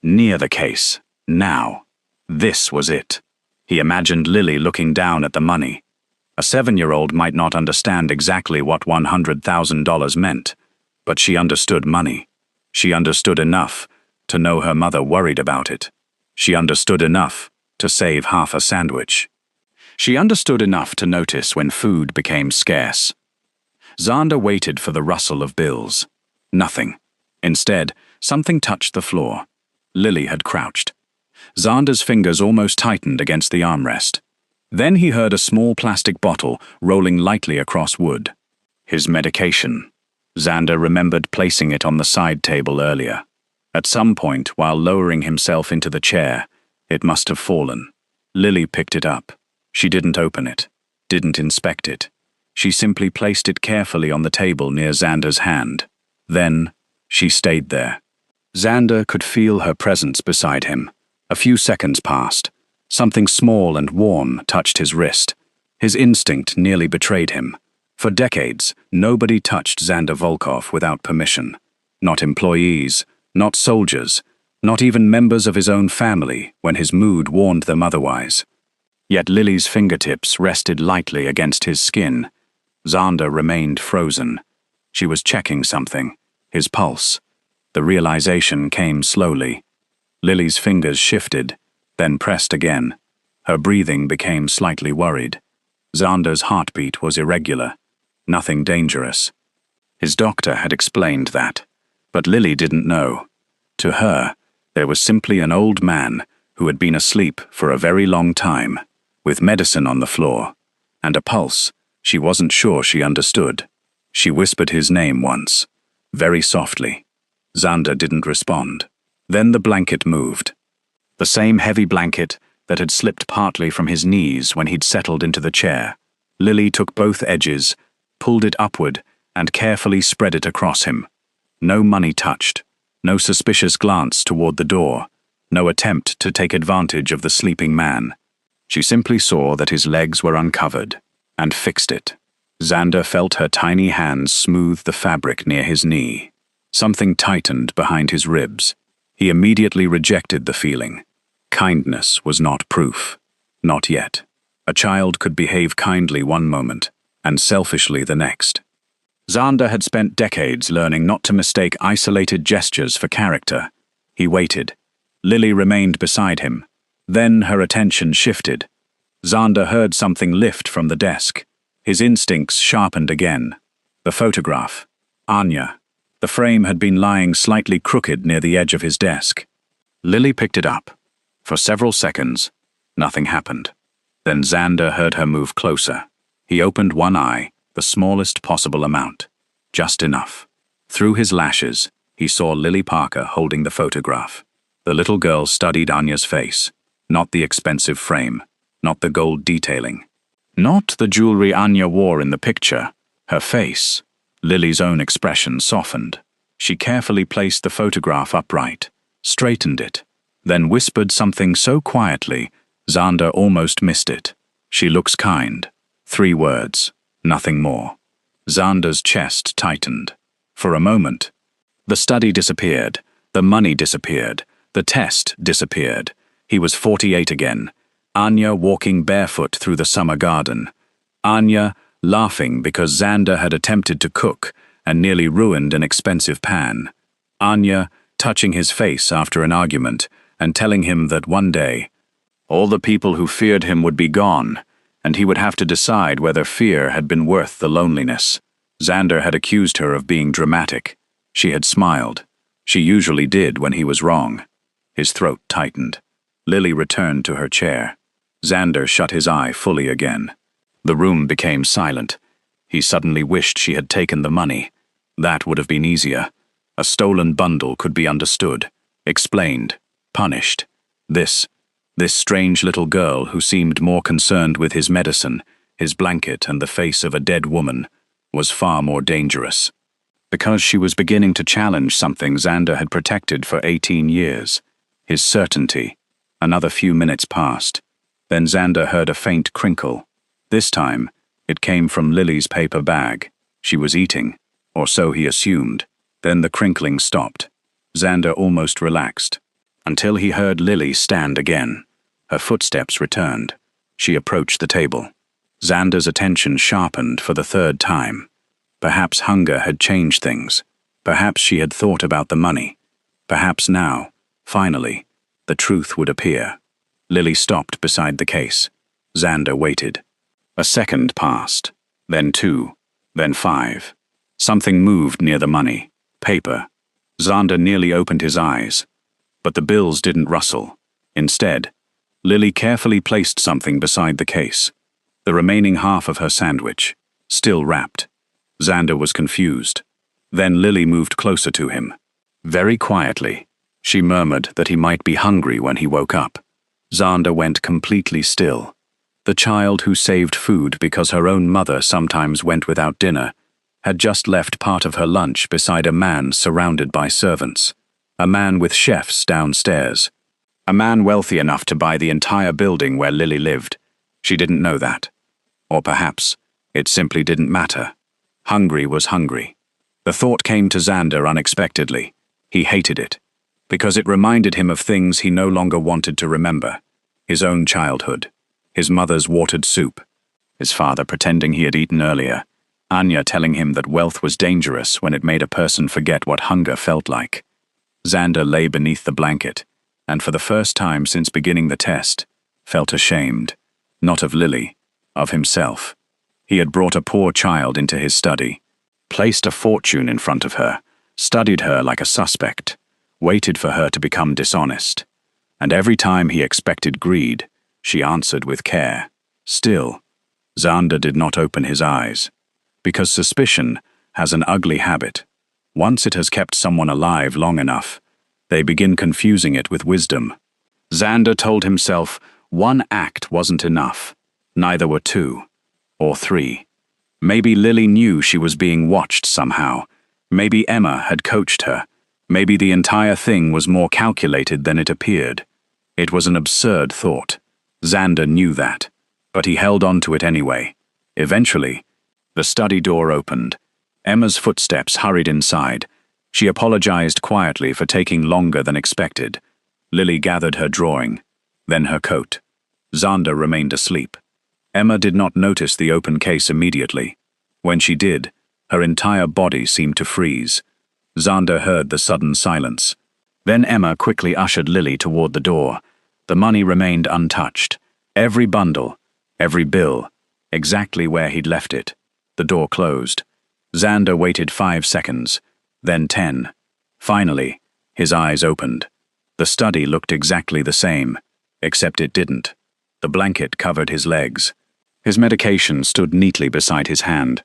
Near the case. Now. This was it. He imagined Lily looking down at the money. A 7-year-old might not understand exactly what $100,000 meant, but she understood money. She understood enough to know her mother worried about it. She understood enough to save half a sandwich. She understood enough to notice when food became scarce. Xander waited for the rustle of bills. Nothing. Instead, something touched the floor. Lily had crouched. Xander's fingers almost tightened against the armrest. Then he heard a small plastic bottle rolling lightly across wood. His medication. Xander remembered placing it on the side table earlier. At some point, while lowering himself into the chair, it must have fallen. Lily picked it up. She didn't open it, didn't inspect it. She simply placed it carefully on the table near Xander's hand. Then, she stayed there. Xander could feel her presence beside him. A few seconds passed. Something small and warm touched his wrist. His instinct nearly betrayed him. For decades, nobody touched Xander Volkov without permission. Not employees, not soldiers, not even members of his own family when his mood warned them otherwise. Yet Lily's fingertips rested lightly against his skin. Xander remained frozen. She was checking something, his pulse. The realization came slowly. Lily's fingers shifted, then pressed again. Her breathing became slightly worried. Xander's heartbeat was irregular. Nothing dangerous. His doctor had explained that, but Lily didn't know. To her, there was simply an old man who had been asleep for a very long time, with medicine on the floor, and a pulse she wasn't sure she understood. She whispered his name once, very softly. Xander didn't respond. Then the blanket moved. The same heavy blanket that had slipped partly from his knees when he'd settled into the chair. Lily took both edges, pulled it upward, and carefully spread it across him. No money touched, no suspicious glance toward the door, no attempt to take advantage of the sleeping man. She simply saw that his legs were uncovered, and fixed it. Xander felt her tiny hands smooth the fabric near his knee. Something tightened behind his ribs. He immediately rejected the feeling. Kindness was not proof. Not yet. A child could behave kindly one moment, and selfishly the next. Xander had spent decades learning not to mistake isolated gestures for character. He waited. Lily remained beside him. Then her attention shifted. Xander heard something lift from the desk. His instincts sharpened again. The photograph. Anya. The frame had been lying slightly crooked near the edge of his desk. Lily picked it up. For several seconds, nothing happened. Then Xander heard her move closer. He opened one eye, the smallest possible amount. Just enough. Through his lashes, he saw Lily Parker holding the photograph. The little girl studied Anya's face. Not the expensive frame. Not the gold detailing. Not the jewelry Anya wore in the picture. Her face. Lily's own expression softened. She carefully placed the photograph upright, straightened it, then whispered something so quietly, Xander almost missed it. She looks kind. 3 words, nothing more. Xander's chest tightened. For a moment, the study disappeared, the money disappeared, the test disappeared. He was 48 again. Anya walking barefoot through the summer garden. Anya laughing because Xander had attempted to cook and nearly ruined an expensive pan. Anya touching his face after an argument and telling him that one day, all the people who feared him would be gone, and he would have to decide whether fear had been worth the loneliness. Xander had accused her of being dramatic. She had smiled. She usually did when he was wrong. His throat tightened. Lily returned to her chair. Xander shut his eye fully again. The room became silent. He suddenly wished she had taken the money. That would have been easier. A stolen bundle could be understood, explained, punished. This strange little girl who seemed more concerned with his medicine, his blanket and the face of a dead woman, was far more dangerous. Because she was beginning to challenge something Xander had protected for 18 years. His certainty. Another few minutes passed. Then Xander heard a faint crinkle. This time, it came from Lily's paper bag. She was eating, or so he assumed. Then the crinkling stopped. Xander almost relaxed, until he heard Lily stand again. Her footsteps returned. She approached the table. Xander's attention sharpened for the 3rd time. Perhaps hunger had changed things. Perhaps she had thought about the money. Perhaps now, finally, the truth would appear. Lily stopped beside the case. Xander waited. A second passed, then 2, then 5. Something moved near the money. Paper. Xander nearly opened his eyes. But the bills didn't rustle. Instead, Lily carefully placed something beside the case. The remaining half of her sandwich, still wrapped. Xander was confused. Then Lily moved closer to him. Very quietly, she murmured that he might be hungry when he woke up. Xander went completely still. The child who saved food because her own mother sometimes went without dinner had just left part of her lunch beside a man surrounded by servants. A man with chefs downstairs. A man wealthy enough to buy the entire building where Lily lived. She didn't know that. Or perhaps it simply didn't matter. Hungry was hungry. The thought came to Xander unexpectedly. He hated it, because it reminded him of things he no longer wanted to remember. His own childhood. His mother's watered soup. His father pretending he had eaten earlier. Anya telling him that wealth was dangerous when it made a person forget what hunger felt like. Xander lay beneath the blanket, and for the first time since beginning the test, felt ashamed. Not of Lily, of himself. He had brought a poor child into his study, placed a fortune in front of her, studied her like a suspect, waited for her to become dishonest. And every time he expected greed, she answered with care. Still, Xander did not open his eyes, because suspicion has an ugly habit. Once it has kept someone alive long enough, they begin confusing it with wisdom. Xander told himself one act wasn't enough. Neither were two. Or three. Maybe Lily knew she was being watched somehow. Maybe Emma had coached her. Maybe the entire thing was more calculated than it appeared. It was an absurd thought. Xander knew that. But he held on to it anyway. Eventually, the study door opened. Emma's footsteps hurried inside. She apologized quietly for taking longer than expected. Lily gathered her drawing, then her coat. Xander remained asleep. Emma did not notice the open case immediately. When she did, her entire body seemed to freeze. Xander heard the sudden silence. Then Emma quickly ushered Lily toward the door. The money remained untouched. Every bundle, every bill, exactly where he'd left it. The door closed. Xander waited 5 seconds, then 10. Finally, his eyes opened. The study looked exactly the same, except it didn't. The blanket covered his legs. His medication stood neatly beside his hand.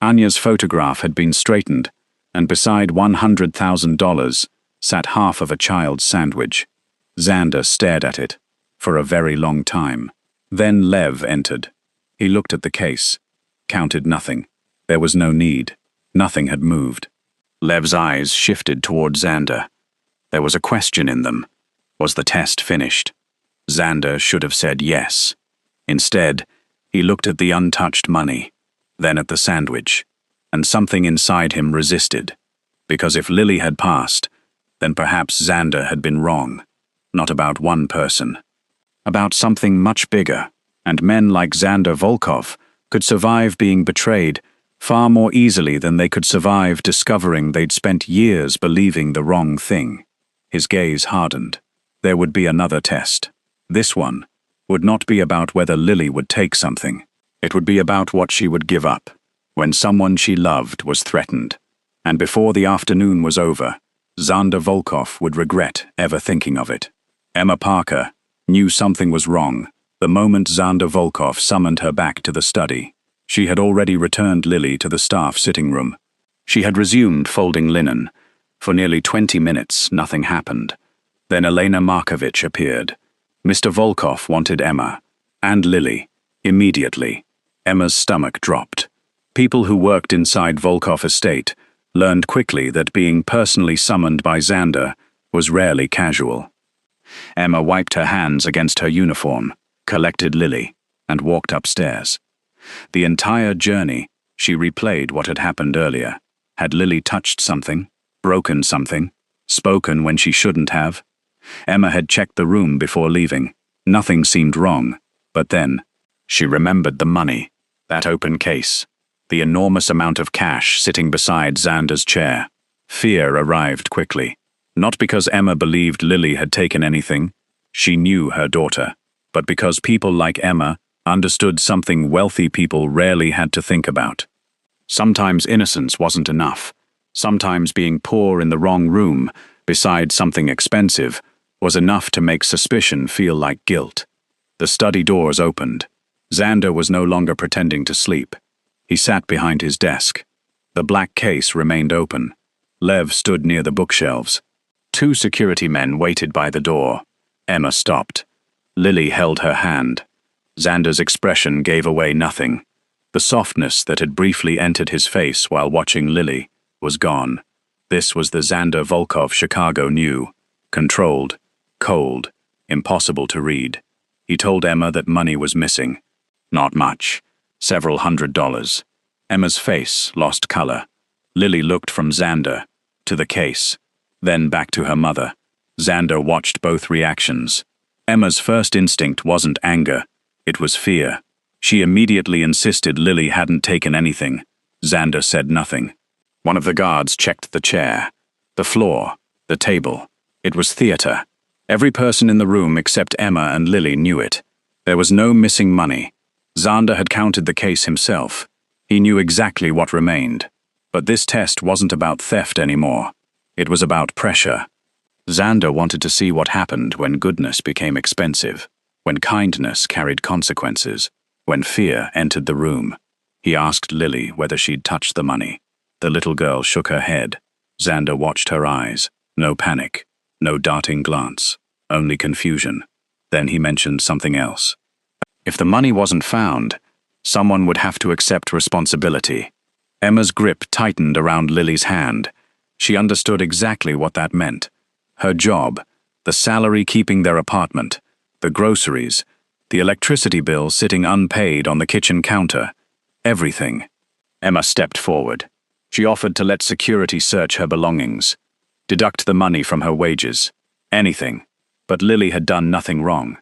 Anya's photograph had been straightened, and beside $100,000 sat half of a child's sandwich. Xander stared at it, for a very long time. Then Lev entered. He looked at the case, counted nothing. There was no need. Nothing had moved. Lev's eyes shifted toward Xander. There was a question in them. Was the test finished? Xander should have said yes. Instead, he looked at the untouched money, then at the sandwich, and something inside him resisted. Because if Lily had passed, then perhaps Xander had been wrong. Not about one person. About something much bigger, and men like Xander Volkov could survive being betrayed far more easily than they could survive discovering they'd spent years believing the wrong thing. His gaze hardened. There would be another test. This one would not be about whether Lily would take something. It would be about what she would give up when someone she loved was threatened. And before the afternoon was over, Xander Volkov would regret ever thinking of it. Emma Parker knew something was wrong the moment Xander Volkov summoned her back to the study. She had already returned Lily to the staff sitting room. She had resumed folding linen. For nearly 20 minutes, nothing happened. Then Elena Markovich appeared. Mr. Volkov wanted Emma, and Lily, immediately. Emma's stomach dropped. People who worked inside Volkov estate learned quickly that being personally summoned by Xander was rarely casual. Emma wiped her hands against her uniform, collected Lily, and walked upstairs. The entire journey, she replayed what had happened earlier. Had Lily touched something, broken something, spoken when she shouldn't have? Emma had checked the room before leaving. Nothing seemed wrong, but then she remembered the money, that open case, the enormous amount of cash sitting beside Xander's chair. Fear arrived quickly. Not because Emma believed Lily had taken anything, she knew her daughter, but because people like Emma understood something wealthy people rarely had to think about. Sometimes innocence wasn't enough. Sometimes being poor in the wrong room, beside something expensive, was enough to make suspicion feel like guilt. The study doors opened. Xander was no longer pretending to sleep. He sat behind his desk. The black case remained open. Lev stood near the bookshelves. 2 security men waited by the door. Emma stopped. Lily held her hand. Xander's expression gave away nothing. The softness that had briefly entered his face while watching Lily was gone. This was the Xander Volkov Chicago knew. Controlled, cold, impossible to read. He told Emma that money was missing. Not much. Several $100s. Emma's face lost color. Lily looked from Xander to the case, then back to her mother. Xander watched both reactions. Emma's first instinct wasn't anger, it was fear. She immediately insisted Lily hadn't taken anything. Xander said nothing. One of the guards checked the chair, the floor, the table. It was theater. Every person in the room except Emma and Lily knew it. There was no missing money. Xander had counted the case himself. He knew exactly what remained. But this test wasn't about theft anymore. It was about pressure. Xander wanted to see what happened when goodness became expensive, when kindness carried consequences, when fear entered the room. He asked Lily whether she'd touched the money. The little girl shook her head. Xander watched her eyes. No panic, no darting glance, only confusion. Then he mentioned something else. If the money wasn't found, someone would have to accept responsibility. Emma's grip tightened around Lily's hand. She understood exactly what that meant. Her job, the salary keeping their apartment, the groceries, the electricity bill sitting unpaid on the kitchen counter. Everything. Emma stepped forward. She offered to let security search her belongings, deduct the money from her wages, anything. But Lily had done nothing wrong.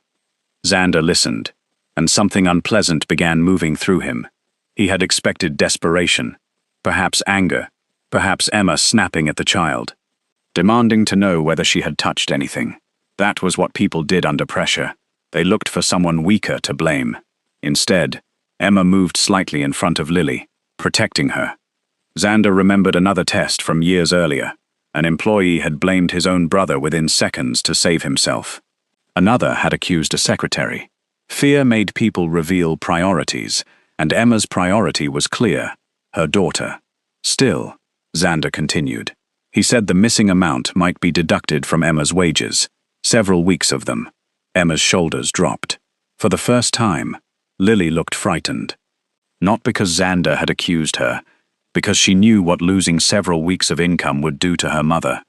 Xander listened, and something unpleasant began moving through him. He had expected desperation, perhaps anger, perhaps Emma snapping at the child, demanding to know whether she had touched anything. That was what people did under pressure. They looked for someone weaker to blame. Instead, Emma moved slightly in front of Lily, protecting her. Xander remembered another test from years earlier. An employee had blamed his own brother within seconds to save himself. Another had accused a secretary. Fear made people reveal priorities, and Emma's priority was clear: her daughter. Still, Xander continued. He said the missing amount might be deducted from Emma's wages, several weeks of them. Emma's shoulders dropped. For the first time, Lily looked frightened. Not because Xander had accused her, because she knew what losing several weeks of income would do to her mother.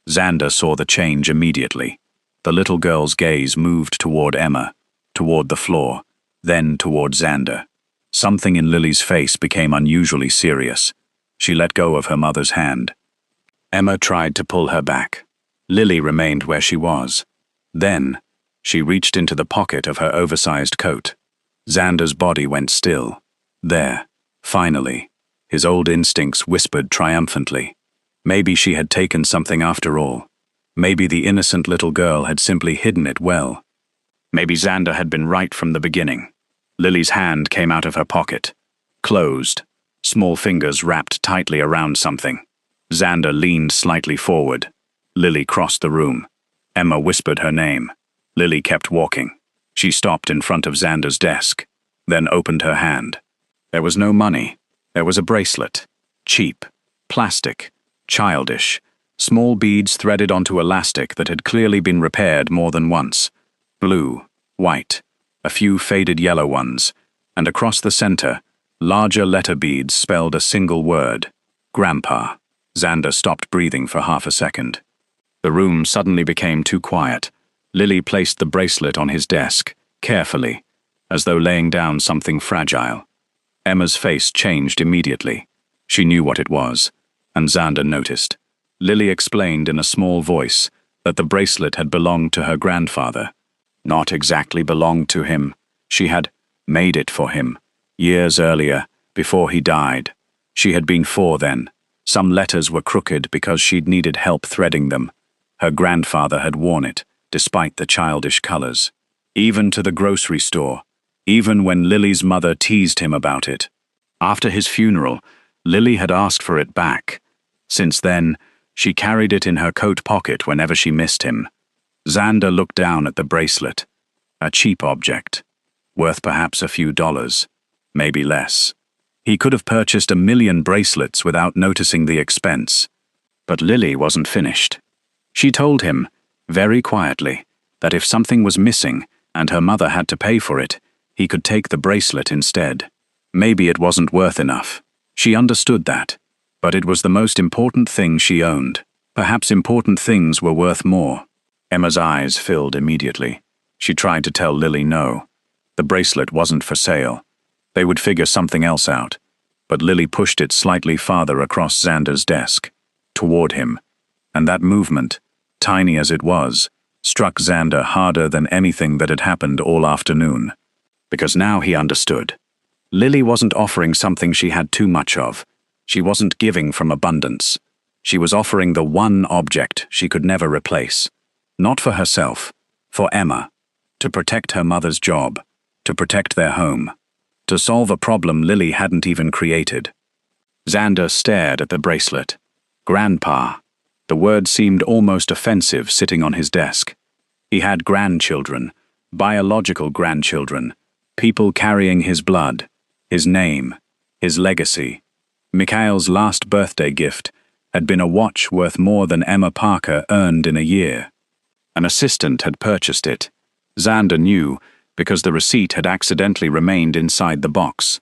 Xander saw the change immediately. The little girl's gaze moved toward Emma, toward the floor, then toward Xander. Something in Lily's face became unusually serious. She let go of her mother's hand. Emma tried to pull her back. Lily remained where she was. Then, she reached into the pocket of her oversized coat. Xander's body went still. There, finally. His old instincts whispered triumphantly. Maybe she had taken something after all. Maybe the innocent little girl had simply hidden it well. Maybe Xander had been right from the beginning. Lily's hand came out of her pocket. Closed. Small fingers wrapped tightly around something. Xander leaned slightly forward. Lily crossed the room. Emma whispered her name. Lily kept walking. She stopped in front of Xander's desk, then opened her hand. There was no money. There was a bracelet. Cheap. Plastic. Childish. Small beads threaded onto elastic that had clearly been repaired more than once. Blue. White. A few faded yellow ones. And across the center, larger letter beads spelled a single word. Grandpa. Xander stopped breathing for half a second. The room suddenly became too quiet. Lily placed the bracelet on his desk, carefully, as though laying down something fragile. Emma's face changed immediately. She knew what it was, and Xander noticed. Lily explained in a small voice that the bracelet had belonged to her grandfather. Not exactly belonged to him. She had made it for him, years earlier, before he died. She had been 4 then. Some letters were crooked because she'd needed help threading them. Her grandfather had worn it, despite the childish colors. Even to the grocery store. Even when Lily's mother teased him about it. After his funeral, Lily had asked for it back. Since then, she carried it in her coat pocket whenever she missed him. Xander looked down at the bracelet. A cheap object, worth perhaps a few dollars, maybe less. He could have purchased 1,000,000 bracelets without noticing the expense. But Lily wasn't finished. She told him, very quietly, that if something was missing and her mother had to pay for it, he could take the bracelet instead. Maybe it wasn't worth enough. She understood that. But it was the most important thing she owned. Perhaps important things were worth more. Emma's eyes filled immediately. She tried to tell Lily no. The bracelet wasn't for sale. They would figure something else out. But Lily pushed it slightly farther across Xander's desk, toward him. And that movement, tiny as it was, struck Xander harder than anything that had happened all afternoon. Because now he understood. Lily wasn't offering something she had too much of. She wasn't giving from abundance. She was offering the one object she could never replace. Not for herself, for Emma. To protect her mother's job. To protect their home. To solve a problem Lily hadn't even created. Xander stared at the bracelet. Grandpa. The word seemed almost offensive sitting on his desk. He had grandchildren, biological grandchildren, people carrying his blood, his name, his legacy. Mikhail's last birthday gift had been a watch worth more than Emma Parker earned in a year. An assistant had purchased it. Xander knew because the receipt had accidentally remained inside the box.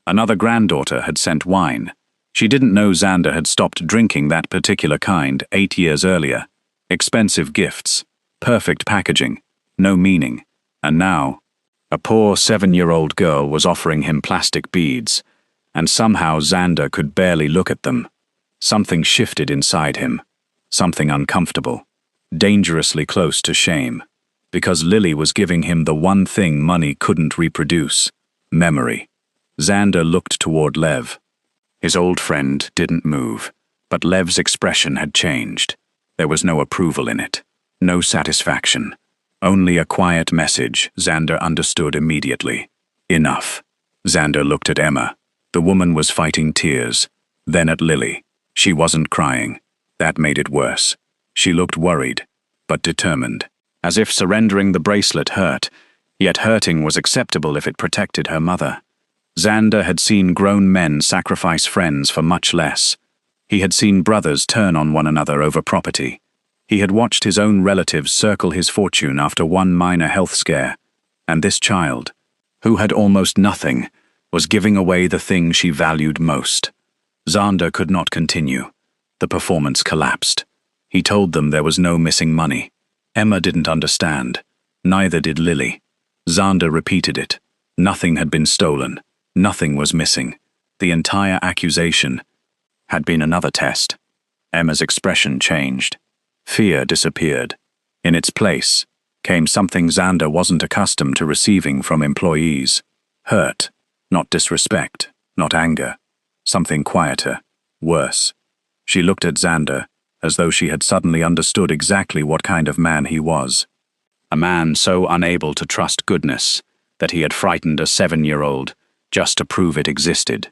Another granddaughter had sent wine. She didn't know Xander had stopped drinking that particular kind 8 years earlier. Expensive gifts, perfect packaging, no meaning. And now, a poor 7-year-old girl was offering him plastic beads, and somehow Xander could barely look at them. Something shifted inside him, something uncomfortable, dangerously close to shame, because Lily was giving him the one thing money couldn't reproduce, memory. Xander looked toward Lev. His old friend didn't move, but Lev's expression had changed. There was no approval in it, no satisfaction, only a quiet message Xander understood immediately. Enough. Xander looked at Emma. The woman was fighting tears, then at Lily. She wasn't crying. That made it worse. She looked worried, but determined, as if surrendering the bracelet hurt, yet hurting was acceptable if it protected her mother. Xander had seen grown men sacrifice friends for much less. He had seen brothers turn on one another over property. He had watched his own relatives circle his fortune after one minor health scare. And this child, who had almost nothing, was giving away the thing she valued most. Xander could not continue. The performance collapsed. He told them there was no missing money. Emma didn't understand. Neither did Lily. Xander repeated it. Nothing had been stolen. Nothing was missing. The entire accusation had been another test. Emma's expression changed. Fear disappeared. In its place came something Xander wasn't accustomed to receiving from employees. Hurt, not disrespect, not anger. Something quieter, worse. She looked at Xander as though she had suddenly understood exactly what kind of man he was. A man so unable to trust goodness that he had frightened a 7-year-old just to prove it existed.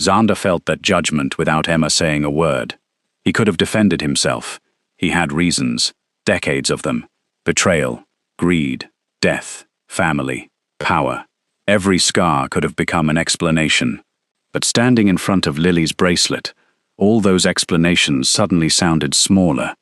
Xander felt that judgment without Emma saying a word. He could have defended himself. He had reasons, decades of them. Betrayal, greed, death, family, power. Every scar could have become an explanation. But standing in front of Lily's bracelet, all those explanations suddenly sounded smaller.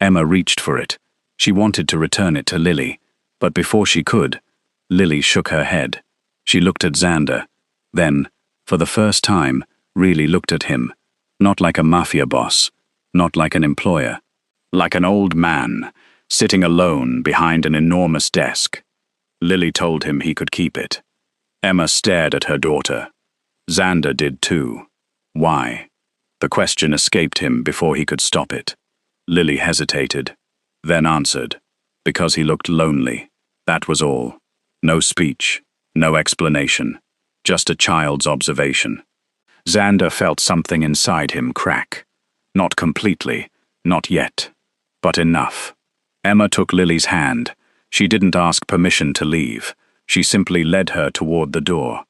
Emma reached for it. She wanted to return it to Lily, but before she could, Lily shook her head. She looked at Xander, then, for the first time, really looked at him, not like a mafia boss, not like an employer, like an old man, sitting alone behind an enormous desk. Lily told him he could keep it. Emma stared at her daughter. Xander did too. Why? The question escaped him before he could stop it. Lily hesitated, then answered, because he looked lonely. That was all. No speech, no explanation, just a child's observation. Xander felt something inside him crack. Not completely, not yet, but enough. Emma took Lily's hand. She didn't ask permission to leave. She simply led her toward the door.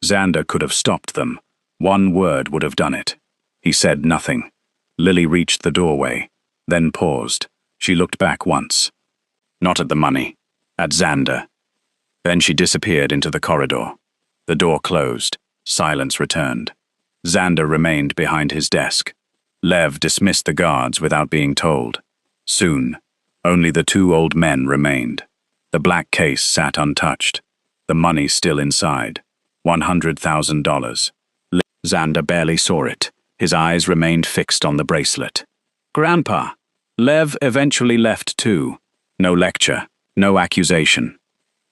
Xander could have stopped them. One word would have done it. He said nothing. Lily reached the doorway, then paused. She looked back once. Not at the money, at Xander. Then she disappeared into the corridor. The door closed. Silence returned. Xander remained behind his desk. Lev dismissed the guards without being told. Soon, only the two old men remained. The black case sat untouched. The money still inside. $100,000. Xander barely saw it. His eyes remained fixed on the bracelet. Grandpa! Lev eventually left too. No lecture, no accusation.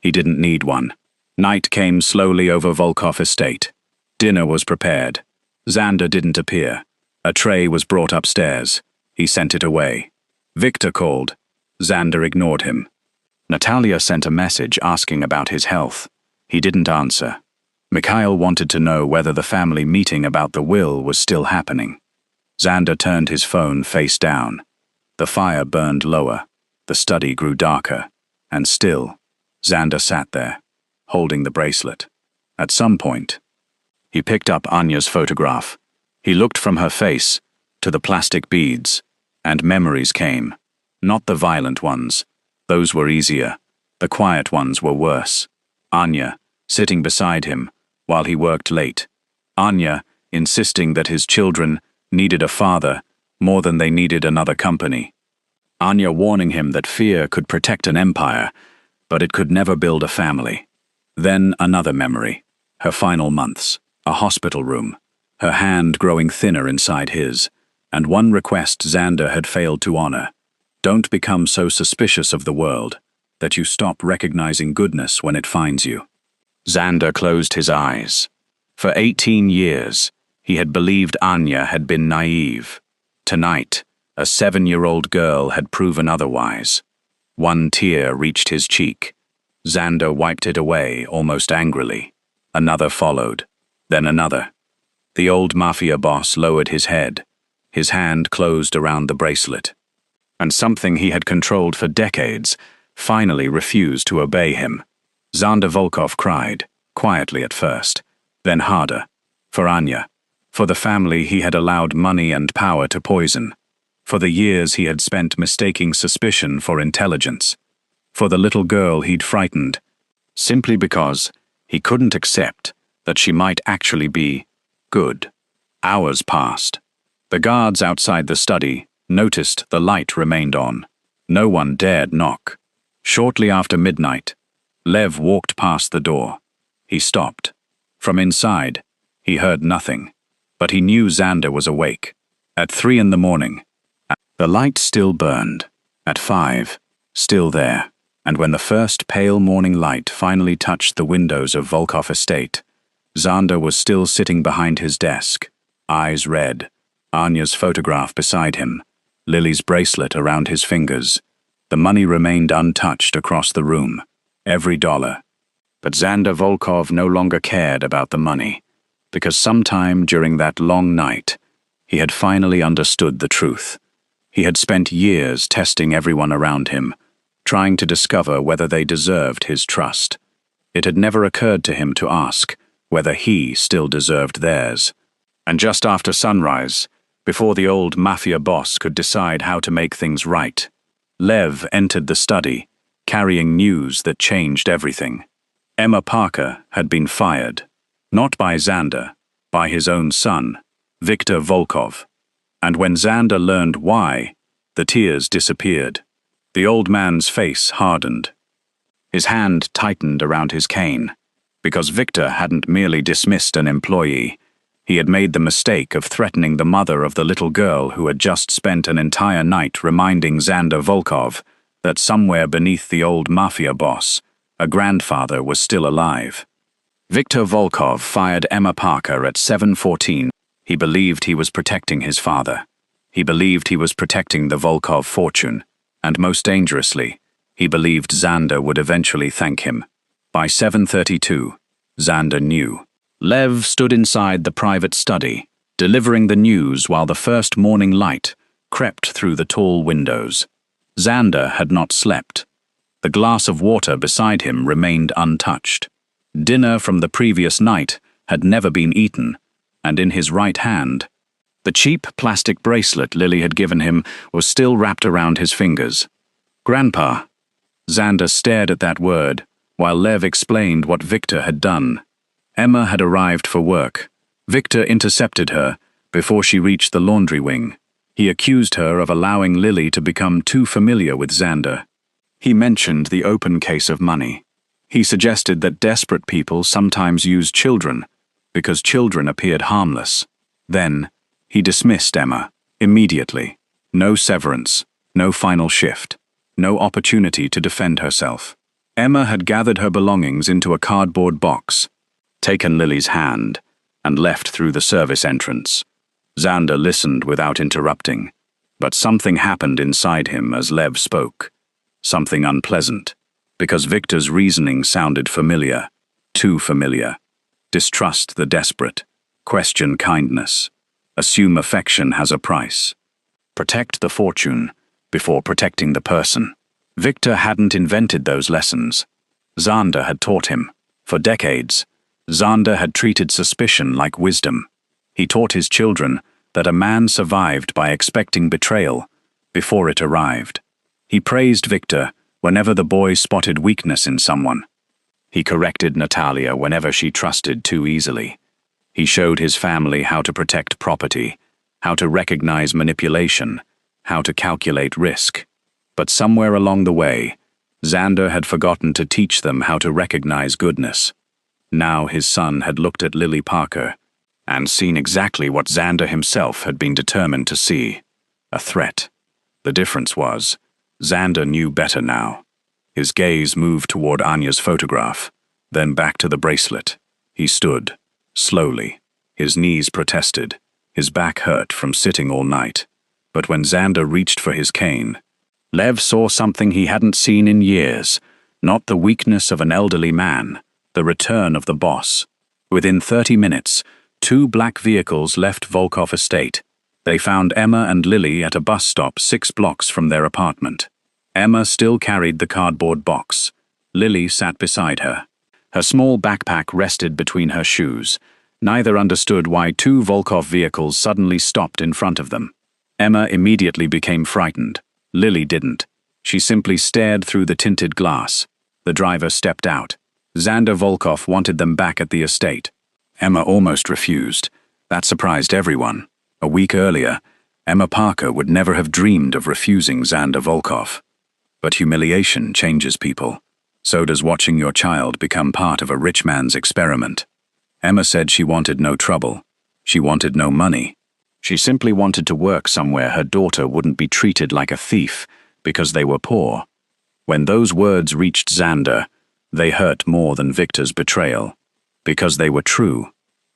He didn't need one. Night came slowly over Volkov estate. Dinner was prepared. Xander didn't appear. A tray was brought upstairs. He sent it away. Victor called. Xander ignored him. Natalia sent a message asking about his health. He didn't answer. Mikhail wanted to know whether the family meeting about the will was still happening. Xander turned his phone face down. The fire burned lower. The study grew darker. And still, Xander sat there, holding the bracelet. At some point, he picked up Anya's photograph. He looked from her face to the plastic beads, and memories came. Not the violent ones. Those were easier. The quiet ones were worse. Anya, sitting beside him while he worked late. Anya, insisting that his children needed a father more than they needed another company. Anya warning him that fear could protect an empire, but it could never build a family. Then another memory. Her final months. A hospital room. Her hand growing thinner inside his. And one request Xander had failed to honor. Don't become so suspicious of the world that you stop recognizing goodness when it finds you. Xander closed his eyes. For 18 years, he had believed Anya had been naive. Tonight, a 7-year-old girl had proven otherwise. One tear reached his cheek. Xander wiped it away almost angrily. Another followed, then another. The old Mafia boss lowered his head. His hand closed around the bracelet. And something he had controlled for decades finally refused to obey him. Xander Volkov cried, quietly at first, then harder. For Anya. For the family he had allowed money and power to poison. For the years he had spent mistaking suspicion for intelligence. For the little girl he'd frightened. Simply because he couldn't accept that she might actually be good. Hours passed. The guards outside the study noticed the light remained on. No one dared knock. Shortly after midnight, Lev walked past the door. He stopped. From inside, he heard nothing, but he knew Xander was awake. At 3 in the morning, the light still burned. At 5, still there. And when the first pale morning light finally touched the windows of Volkov estate, Xander was still sitting behind his desk, eyes red, Anya's photograph beside him, Lily's bracelet around his fingers. The money remained untouched across the room, every dollar. But Xander Volkov no longer cared about the money, because sometime during that long night, he had finally understood the truth. He had spent years testing everyone around him, trying to discover whether they deserved his trust. It had never occurred to him to ask whether he still deserved theirs. And just after sunrise, before the old Mafia boss could decide how to make things right, Lev entered the study, carrying news that changed everything. Emma Parker had been fired, not by Xander, by his own son, Victor Volkov. And when Xander learned why, the tears disappeared. The old man's face hardened. His hand tightened around his cane, because Victor hadn't merely dismissed an employee. He had made the mistake of threatening the mother of the little girl who had just spent an entire night reminding Xander Volkov that somewhere beneath the old Mafia boss, a grandfather was still alive. Victor Volkov fired Emma Parker at 7:14. He believed he was protecting his father. He believed he was protecting the Volkov fortune. And most dangerously, he believed Xander would eventually thank him. By 7:32, Xander knew. Lev stood inside the private study, delivering the news while the first morning light crept through the tall windows. Xander had not slept. The glass of water beside him remained untouched. Dinner from the previous night had never been eaten, and in his right hand, the cheap plastic bracelet Lily had given him was still wrapped around his fingers. Grandpa. Xander stared at that word, while Lev explained what Victor had done. Emma had arrived for work. Victor intercepted her before she reached the laundry wing. He accused her of allowing Lily to become too familiar with Xander. He mentioned the open case of money. He suggested that desperate people sometimes use children because children appeared harmless. Then, he dismissed Emma, immediately. No severance, no final shift, no opportunity to defend herself. Emma had gathered her belongings into a cardboard box, taken Lily's hand, and left through the service entrance. Xander listened without interrupting, but something happened inside him as Lev spoke. Something unpleasant, because Victor's reasoning sounded familiar, too familiar. Distrust the desperate, question kindness, assume affection has a price. Protect the fortune before protecting the person. Victor hadn't invented those lessons. Xander had taught him. For decades, Xander had treated suspicion like wisdom. He taught his children that a man survived by expecting betrayal before it arrived. He praised Victor whenever the boy spotted weakness in someone. He corrected Natalia whenever she trusted too easily. He showed his family how to protect property, how to recognize manipulation, how to calculate risk. But somewhere along the way, Xander had forgotten to teach them how to recognize goodness. Now his son had looked at Lily Parker and seen exactly what Xander himself had been determined to see: a threat. The difference was, Xander knew better now. His gaze moved toward Anya's photograph, then back to the bracelet. He stood, slowly. His knees protested. His back hurt from sitting all night. But when Xander reached for his cane, Lev saw something he hadn't seen in years. Not the weakness of an elderly man, the return of the boss. Within 30 minutes, 2 black vehicles left Volkov Estate. They found Emma and Lily at a bus stop 6 blocks from their apartment. Emma still carried the cardboard box. Lily sat beside her. Her small backpack rested between her shoes. Neither understood why 2 Volkov vehicles suddenly stopped in front of them. Emma immediately became frightened. Lily didn't. She simply stared through the tinted glass. The driver stepped out. Xander Volkov wanted them back at the estate. Emma almost refused. That surprised everyone. A week earlier, Emma Parker would never have dreamed of refusing Xander Volkov. But humiliation changes people. So does watching your child become part of a rich man's experiment. Emma said she wanted no trouble. She wanted no money. She simply wanted to work somewhere her daughter wouldn't be treated like a thief because they were poor. When those words reached Xander, they hurt more than Victor's betrayal, because they were true.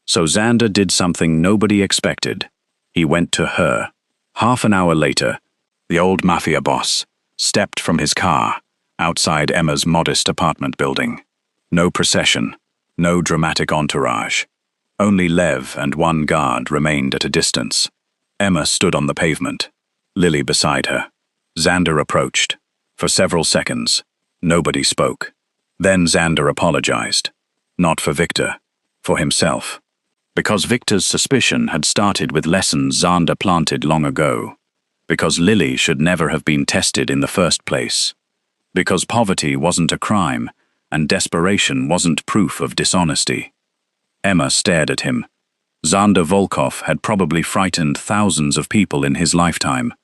So Xander did something nobody expected. He went to her. Half an hour later, the old Mafia Boss stepped from his car outside Emma's modest apartment building. No procession, no dramatic entourage. Only Lev and 1 guard remained at a distance. Emma stood on the pavement, Lily beside her. Xander approached. For several seconds, nobody spoke. Then Xander apologized. Not for Victor, for himself. Because Victor's suspicion had started with lessons Xander planted long ago. Because Lily should never have been tested in the first place. Because poverty wasn't a crime, and desperation wasn't proof of dishonesty. Emma stared at him. Xander Volkov had probably frightened thousands of people in his lifetime.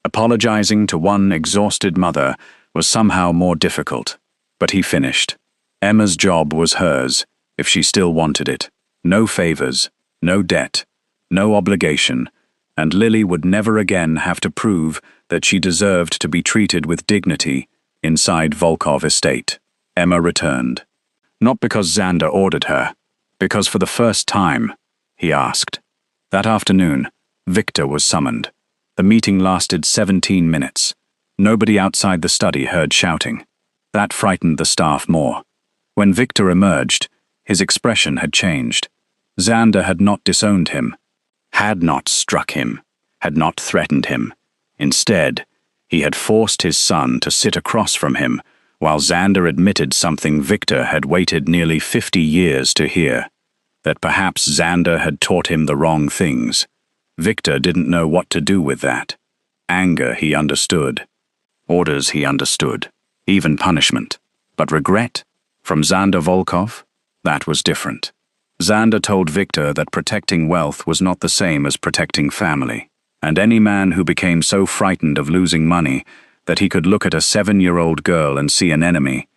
Apologizing to one exhausted mother was somehow more difficult. But he finished. Emma's job was hers, if she still wanted it. No favors, no debt, no obligation, and Lily would never again have to prove that she deserved to be treated with dignity inside Volkov Estate. Emma returned. Not because Xander ordered her, because for the first time, he asked. That afternoon, Victor was summoned. The meeting lasted 17 minutes. Nobody outside the study heard shouting. That frightened the staff more. When Victor emerged, his expression had changed. Xander had not disowned him, had not struck him, had not threatened him. Instead, he had forced his son to sit across from him, while Xander admitted something Victor had waited nearly 50 years to hear. That perhaps Xander had taught him the wrong things. Victor didn't know what to do with that. Anger he understood. Orders he understood. Even punishment. But regret? From Xander Volkov? That was different. Xander told Victor that protecting wealth was not the same as protecting family, and any man who became so frightened of losing money that he could look at a 7-year-old girl and see an enemy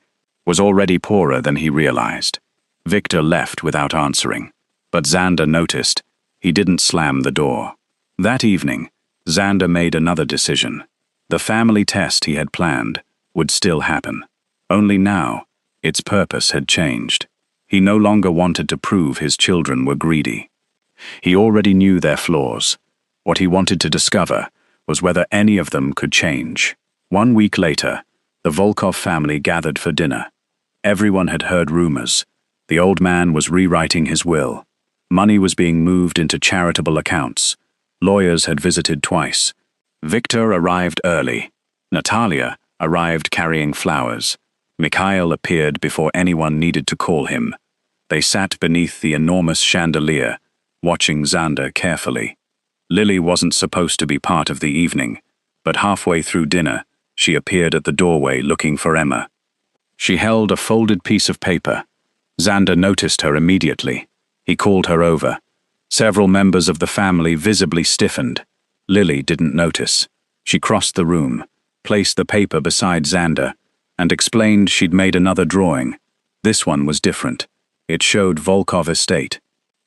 was already poorer than he realized. Victor left without answering, but Xander noticed. He didn't slam the door. That evening, Xander made another decision. The family test he had planned would still happen. Only now, its purpose had changed. He no longer wanted to prove his children were greedy. He already knew their flaws. What he wanted to discover was whether any of them could change. 1 week later, the Volkov family gathered for dinner. Everyone had heard rumors. The old man was rewriting his will. Money was being moved into charitable accounts. Lawyers had visited twice. Victor arrived early. Natalia arrived carrying flowers. Mikhail appeared before anyone needed to call him. They sat beneath the enormous chandelier, watching Xander carefully. Lily wasn't supposed to be part of the evening, but halfway through dinner, she appeared at the doorway looking for Emma. She held a folded piece of paper. Xander noticed her immediately. He called her over. Several members of the family visibly stiffened. Lily didn't notice. She crossed the room, placed the paper beside Xander, and explained she'd made another drawing. This one was different. It showed Volkov estate.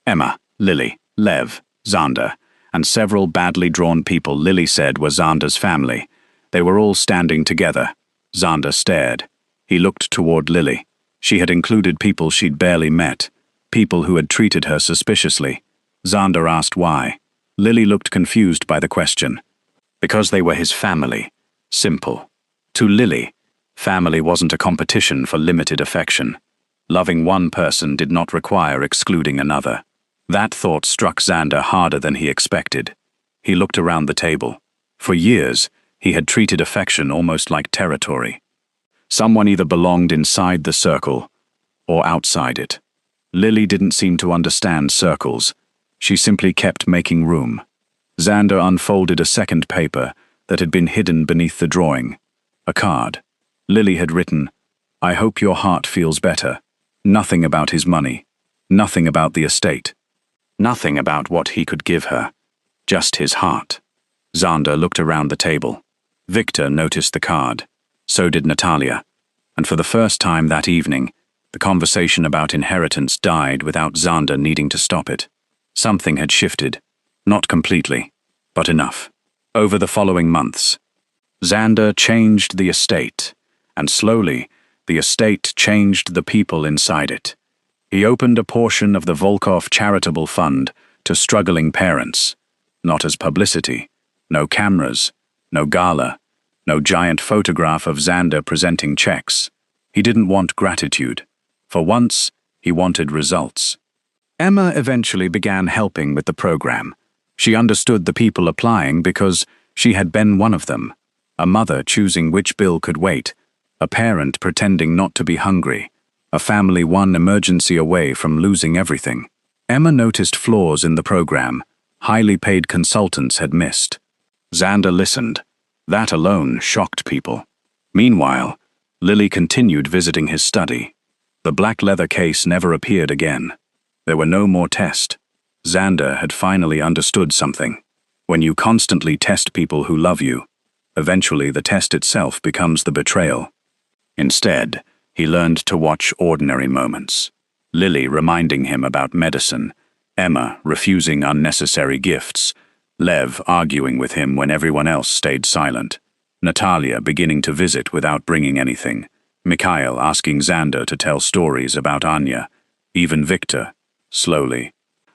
Emma, Lily, Lev, Xander, and several badly drawn people Lily said were Xander's family. They were all standing together. Xander stared. He looked toward Lily. She had included people she'd barely met, people who had treated her suspiciously. Xander asked why. Lily looked confused by the question. Because they were his family. Simple. To Lily, family wasn't a competition for limited affection. Loving one person did not require excluding another. That thought struck Xander harder than he expected. He looked around the table. For years, he had treated affection almost like territory. Someone either belonged inside the circle or outside it. Lily didn't seem to understand circles. She simply kept making room. Xander unfolded a second paper that had been hidden beneath the drawing. A card. Lily had written, "I hope your heart feels better." Nothing about his money. Nothing about the estate. Nothing about what he could give her. Just his heart. Xander looked around the table. Victor noticed the card. So did Natalia. And for the first time that evening, the conversation about inheritance died without Xander needing to stop it. Something had shifted. Not completely, but enough. Over the following months, Xander changed the estate, and slowly, the estate changed the people inside it. He opened a portion of the Volkov charitable fund to struggling parents, not as publicity, no cameras, no gala, no giant photograph of Xander presenting checks. He didn't want gratitude. For once, he wanted results. Emma eventually began helping with the program. She understood the people applying because she had been one of them. A mother choosing which bill could wait, a parent pretending not to be hungry, a family one emergency away from losing everything. Emma noticed flaws in the program highly paid consultants had missed. Xander listened. That alone shocked people. Meanwhile, Lily continued visiting his study. The black leather case never appeared again. There were no more tests. Xander had finally understood something. When you constantly test people who love you, eventually the test itself becomes the betrayal. Instead, he learned to watch ordinary moments. Lily reminding him about medicine, Emma refusing unnecessary gifts, Lev arguing with him when everyone else stayed silent, Natalia beginning to visit without bringing anything, Mikhail asking Xander to tell stories about Anya, even Victor, slowly,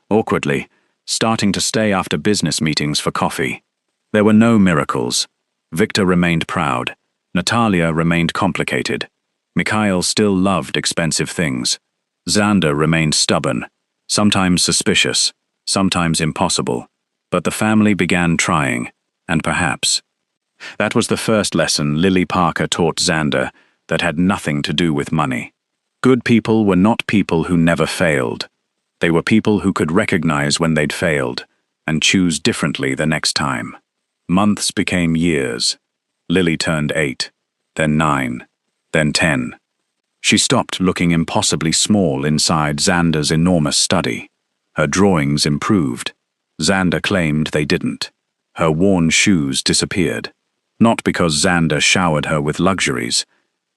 awkwardly, starting to stay after business meetings for coffee. There were no miracles. Victor remained proud. Natalia remained complicated. Mikhail still loved expensive things. Xander remained stubborn, sometimes suspicious, sometimes impossible. But the family began trying, and perhaps. That was the first lesson Lily Parker taught Xander that had nothing to do with money. Good people were not people who never failed. They were people who could recognize when they'd failed and choose differently the next time. Months became years. Lily turned 8, then 9, then 10. She stopped looking impossibly small inside Xander's enormous study. Her drawings improved. Xander claimed they didn't. Her worn shoes disappeared. Not because Xander showered her with luxuries.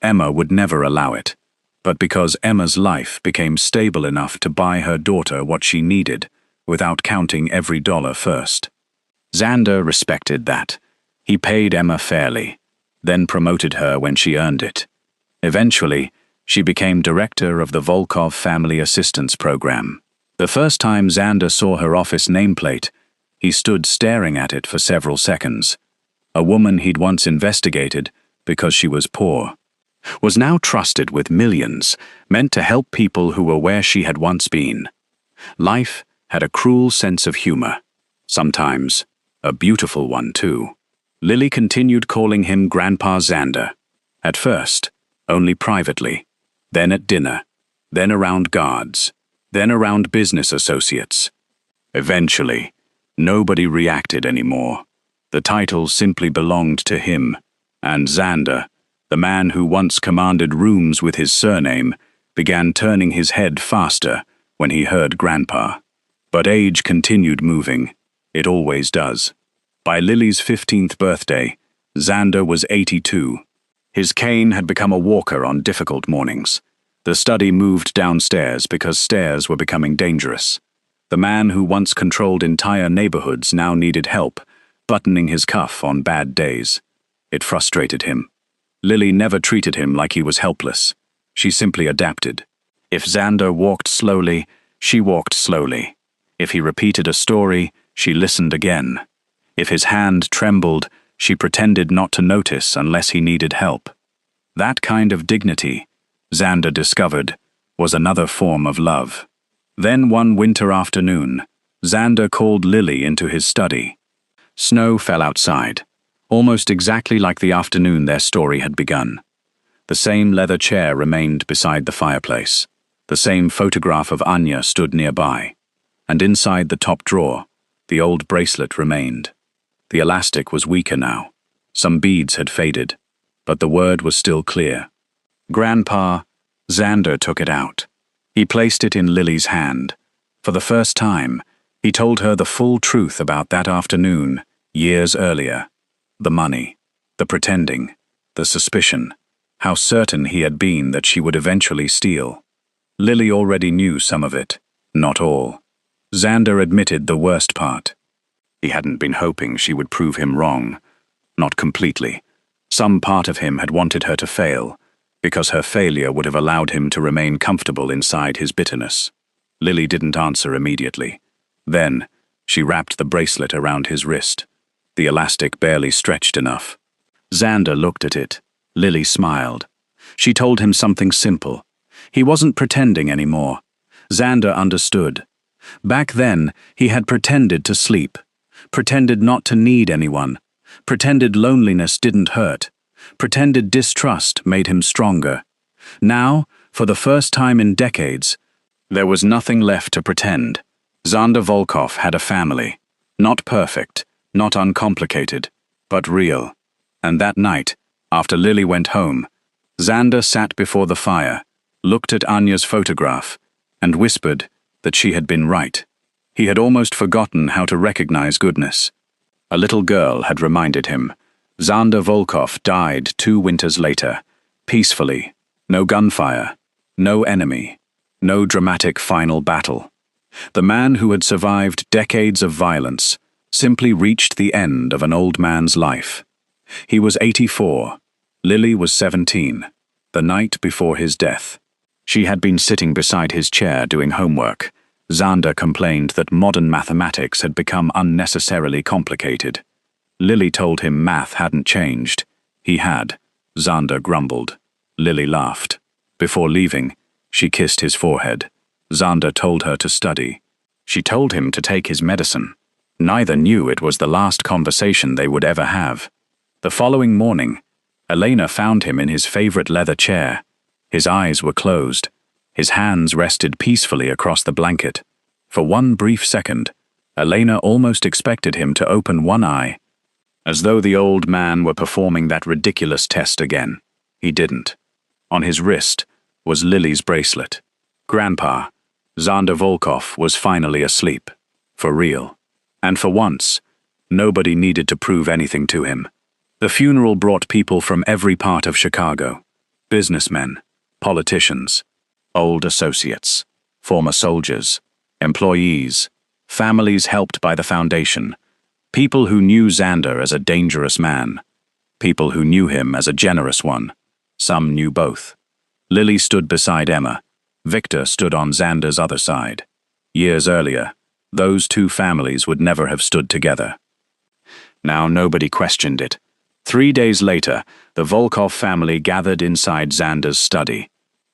Emma would never allow it. But because Emma's life became stable enough to buy her daughter what she needed, without counting every dollar first. Xander respected that. He paid Emma fairly, then promoted her when she earned it. Eventually, she became director of the Volkov Family Assistance Program. The first time Xander saw her office nameplate, he stood staring at it for several seconds. A woman he'd once investigated because she was poor, was now trusted with millions, meant to help people who were where she had once been. Life had a cruel sense of humor. Sometimes, a beautiful one too. Lily continued calling him Grandpa Xander. At first, only privately. Then at dinner. Then around guards. Then around business associates. Eventually, nobody reacted anymore. The title simply belonged to him, and Xander, the man who once commanded rooms with his surname, began turning his head faster when he heard Grandpa. But age continued moving. It always does. By Lily's 15th birthday, Xander was 82. His cane had become a walker on difficult mornings. The study moved downstairs because stairs were becoming dangerous. The man who once controlled entire neighborhoods now needed help, buttoning his cuff on bad days. It frustrated him. Lily never treated him like he was helpless. She simply adapted. If Xander walked slowly, she walked slowly. If he repeated a story, she listened again. If his hand trembled, she pretended not to notice unless he needed help. That kind of dignity, Xander discovered, was another form of love. Then one winter afternoon, Xander called Lily into his study. Snow fell outside, almost exactly like the afternoon their story had begun. The same leather chair remained beside the fireplace. The same photograph of Anya stood nearby. And inside the top drawer, the old bracelet remained. The elastic was weaker now. Some beads had faded, but the word was still clear. Grandpa, Xander took it out. He placed it in Lily's hand. For the first time, he told her the full truth about that afternoon, years earlier. The money, the pretending, the suspicion, how certain he had been that she would eventually steal. Lily already knew some of it, not all. Xander admitted the worst part. He hadn't been hoping she would prove him wrong. Not completely. Some part of him had wanted her to fail, because her failure would have allowed him to remain comfortable inside his bitterness. Lily didn't answer immediately. Then, she wrapped the bracelet around his wrist. The elastic barely stretched enough. Xander looked at it. Lily smiled. She told him something simple. He wasn't pretending anymore. Xander understood. Back then, he had pretended to sleep. Pretended not to need anyone. Pretended loneliness didn't hurt. Pretended distrust made him stronger. Now, for the first time in decades, there was nothing left to pretend. Xander Volkov had a family. Not perfect, not uncomplicated, but real. And that night, after Lily went home, Xander sat before the fire, looked at Anya's photograph, and whispered that she had been right. He had almost forgotten how to recognize goodness. A little girl had reminded him. Xander Volkov died 2 winters later, peacefully. No gunfire, no enemy, no dramatic final battle. The man who had survived decades of violence simply reached the end of an old man's life. He was 84. Lily was 17, the night before his death. She had been sitting beside his chair doing homework. Xander complained that modern mathematics had become unnecessarily complicated. Lily told him math hadn't changed. He had. Xander grumbled. Lily laughed. Before leaving, she kissed his forehead. Xander told her to study. She told him to take his medicine. Neither knew it was the last conversation they would ever have. The following morning, Elena found him in his favorite leather chair. His eyes were closed. His hands rested peacefully across the blanket. For one brief second, Elena almost expected him to open one eye, as though the old man were performing that ridiculous test again. He didn't. On his wrist, was Lily's bracelet. Grandpa, Xander Volkov, was finally asleep. For real. And for once, nobody needed to prove anything to him. The funeral brought people from every part of Chicago. Businessmen, politicians, old associates, former soldiers, employees, families helped by the foundation, people who knew Xander as a dangerous man, people who knew him as a generous one. Some knew both. Lily stood beside Emma. Victor stood on Xander's other side. Years earlier, those two families would never have stood together. Now nobody questioned it. 3 days later, the Volkov family gathered inside Xander's study.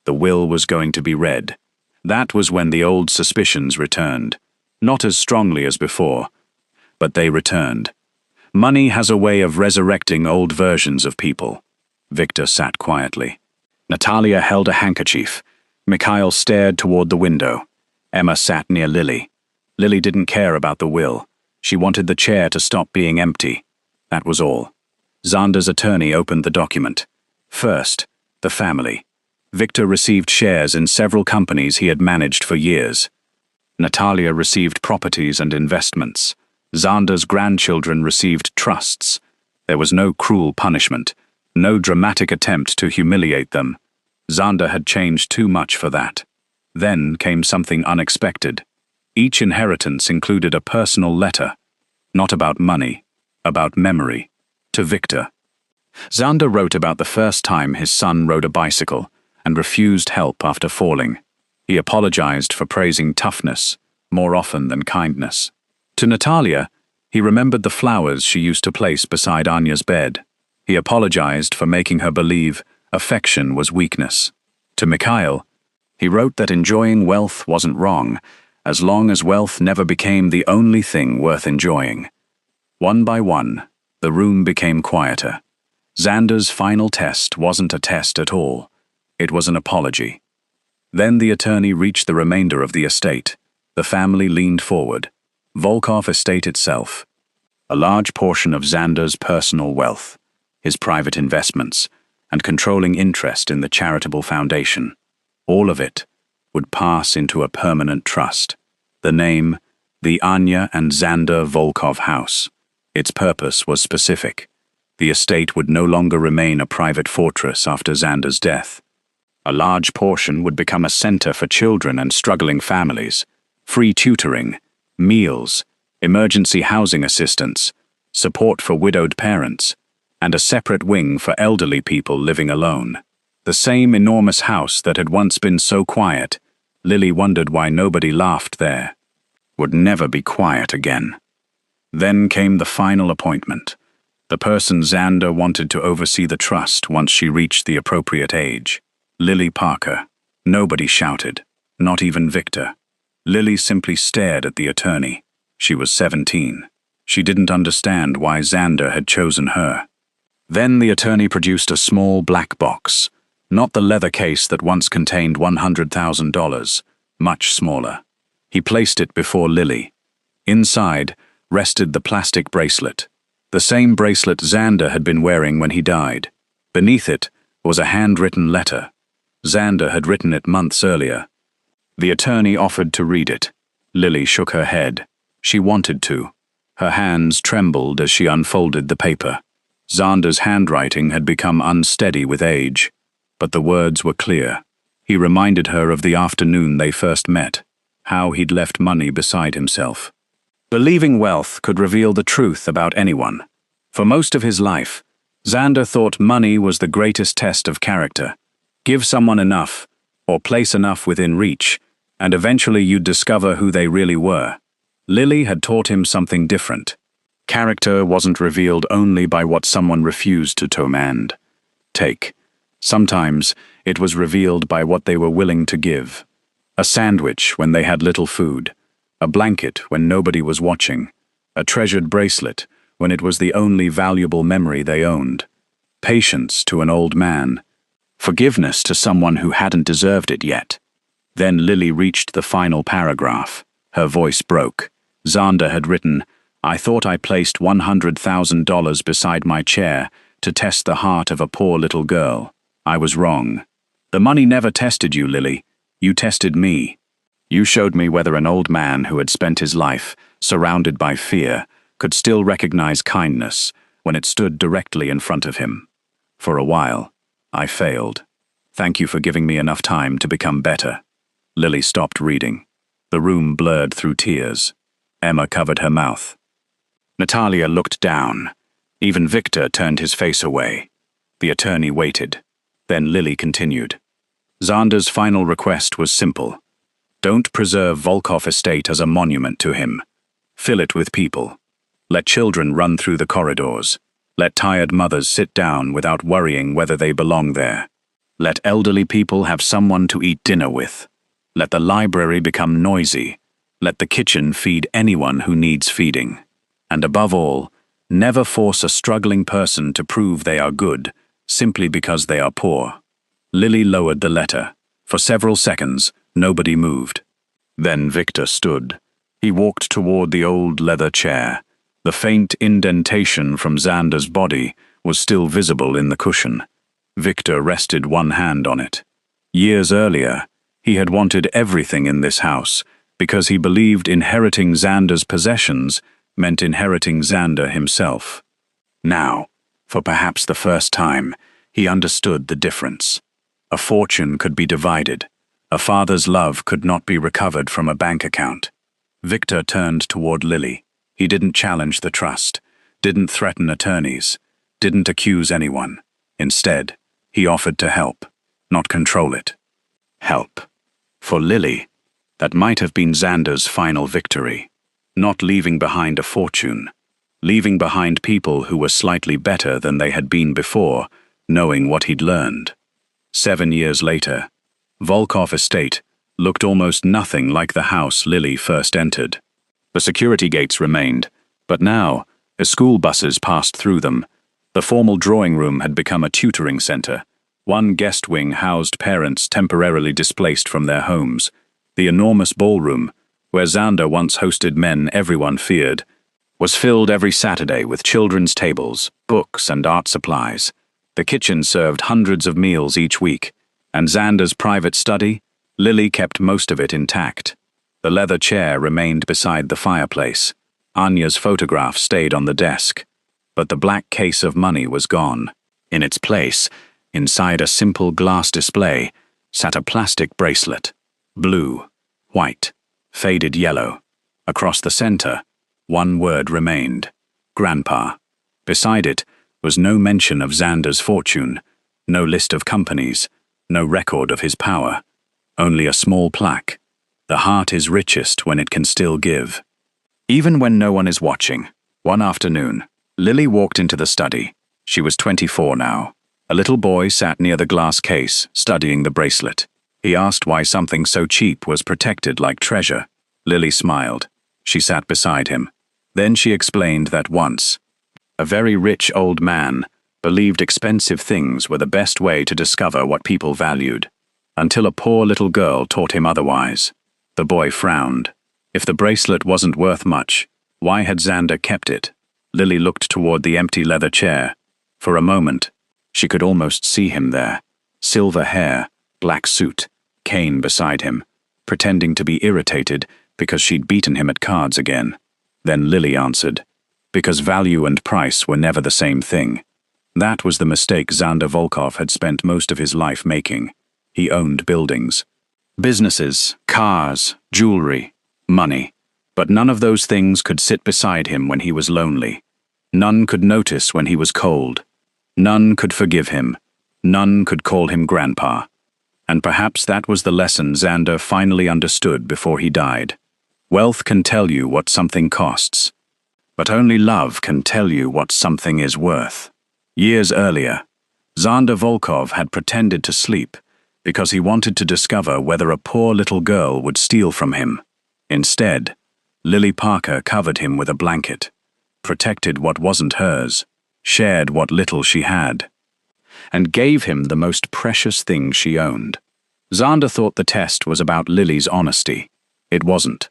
The will was going to be read. That was when the old suspicions returned. Not as strongly as before, but they returned. Money has a way of resurrecting old versions of people. Victor sat quietly. Natalia held a handkerchief. Mikhail stared toward the window. Emma sat near Lily. Lily didn't care about the will. She wanted the chair to stop being empty. That was all. Xander's attorney opened the document. First, the family. Victor received shares in several companies he had managed for years. Natalia received properties and investments. Xander's grandchildren received trusts. There was no cruel punishment, no dramatic attempt to humiliate them. Xander had changed too much for that. Then came something unexpected. Each inheritance included a personal letter, not about money, about memory, to Victor. Xander wrote about the first time his son rode a bicycle and refused help after falling. He apologized for praising toughness more often than kindness. To Natalia, he remembered the flowers she used to place beside Anya's bed. He apologized for making her believe affection was weakness. To Mikhail, he wrote that enjoying wealth wasn't wrong, as long as wealth never became the only thing worth enjoying. One by one, the room became quieter. Xander's final test wasn't a test at all. It was an apology. Then the attorney reached the remainder of the estate. The family leaned forward. Volkov estate itself. A large portion of Xander's personal wealth, his private investments, and controlling interest in the charitable foundation. All of it would pass into a permanent trust. The name, the Anya and Xander Volkov House. Its purpose was specific. The estate would no longer remain a private fortress after Xander's death. A large portion would become a center for children and struggling families. Free tutoring, meals, emergency housing assistance, support for widowed parents, and a separate wing for elderly people living alone. The same enormous house that had once been so quiet, Lily wondered why nobody laughed there, would never be quiet again. Then came the final appointment. The person Xander wanted to oversee the trust once she reached the appropriate age. Lily Parker. Nobody shouted, not even Victor. Lily simply stared at the attorney. She was 17. She didn't understand why Xander had chosen her. Then the attorney produced a small black box, not the leather case that once contained $100,000, much smaller. He placed it before Lily. Inside rested the plastic bracelet, the same bracelet Xander had been wearing when he died. Beneath it was a handwritten letter. Xander had written it months earlier. The attorney offered to read it. Lily shook her head. She wanted to. Her hands trembled as she unfolded the paper. Xander's handwriting had become unsteady with age, but the words were clear. He reminded her of the afternoon they first met, how he'd left money beside himself. Believing wealth could reveal the truth about anyone. For most of his life, Xander thought money was the greatest test of character. Give someone enough, or place enough within reach, and eventually you'd discover who they really were. Lily had taught him something different. Character wasn't revealed only by what someone refused to take. Sometimes it was revealed by what they were willing to give. A sandwich when they had little food, a blanket when nobody was watching, a treasured bracelet when it was the only valuable memory they owned, patience to an old man, forgiveness to someone who hadn't deserved it yet. Then Lily reached the final paragraph. Her voice broke. Xander had written, "I thought I placed $100,000 beside my chair to test the heart of a poor little girl. I was wrong. The money never tested you, Lily. You tested me. You showed me whether an old man who had spent his life surrounded by fear could still recognize kindness when it stood directly in front of him. For a while, I failed. Thank you for giving me enough time to become better. Lily stopped reading. The room blurred through tears. Emma covered her mouth. Natalia looked down. Even Victor turned his face away. The attorney waited. Then Lily continued. Xander's final request was simple. Don't preserve Volkov Estate as a monument to him. Fill it with people. Let children run through the corridors. Let tired mothers sit down without worrying whether they belong there. Let elderly people have someone to eat dinner with. Let the library become noisy. Let the kitchen feed anyone who needs feeding. And above all, never force a struggling person to prove they are good simply because they are poor. Lily lowered the letter. For several seconds, nobody moved. Then Victor stood. He walked toward the old leather chair. The faint indentation from Xander's body was still visible in the cushion. Victor rested one hand on it. Years earlier, he had wanted everything in this house because he believed inheriting Xander's possessions meant inheriting Xander himself. Now, for perhaps the first time, he understood the difference. A fortune could be divided. A father's love could not be recovered from a bank account. Victor turned toward Lily. He didn't challenge the trust, didn't threaten attorneys, didn't accuse anyone. Instead, he offered to help, not control it. Help. For Lily, that might have been Xander's final victory. Not leaving behind a fortune. Leaving behind people who were slightly better than they had been before, knowing what he'd learned. 7 years later, Volkov Estate looked almost nothing like the house Lily first entered. The security gates remained, but now, as school buses passed through them, the formal drawing room had become a tutoring center. One guest wing housed parents temporarily displaced from their homes. The enormous ballroom, where Xander once hosted men everyone feared, was filled every Saturday with children's tables, books, and art supplies. The kitchen served hundreds of meals each week, and Xander's private study, Lily kept most of it intact. The leather chair remained beside the fireplace. Anya's photograph stayed on the desk. But the black case of money was gone. In its place, inside a simple glass display, sat a plastic bracelet. Blue, white, faded yellow. Across the center, one word remained. Grandpa. Beside it was no mention of Xander's fortune, no list of companies, no record of his power. Only a small plaque. The heart is richest when it can still give. Even when no one is watching, one afternoon, Lily walked into the study. She was 24 now. A little boy sat near the glass case, studying the bracelet. He asked why something so cheap was protected like treasure. Lily smiled. She sat beside him. Then she explained that once, a very rich old man believed expensive things were the best way to discover what people valued, until a poor little girl taught him otherwise. The boy frowned. If the bracelet wasn't worth much, why had Xander kept it? Lily looked toward the empty leather chair. For a moment, she could almost see him there. Silver hair, black suit, cane beside him, pretending to be irritated because she'd beaten him at cards again. Then Lily answered, because value and price were never the same thing. That was the mistake Xander Volkov had spent most of his life making. He owned buildings. Businesses, cars, jewelry, money. But none of those things could sit beside him when he was lonely. None could notice when he was cold. None could forgive him. None could call him grandpa. And perhaps that was the lesson Xander finally understood before he died. Wealth can tell you what something costs, but only love can tell you what something is worth. Years earlier, Xander Volkov had pretended to sleep because he wanted to discover whether a poor little girl would steal from him. Instead, Lily Parker covered him with a blanket, protected what wasn't hers, shared what little she had, and gave him the most precious thing she owned. Xander thought the test was about Lily's honesty. It wasn't.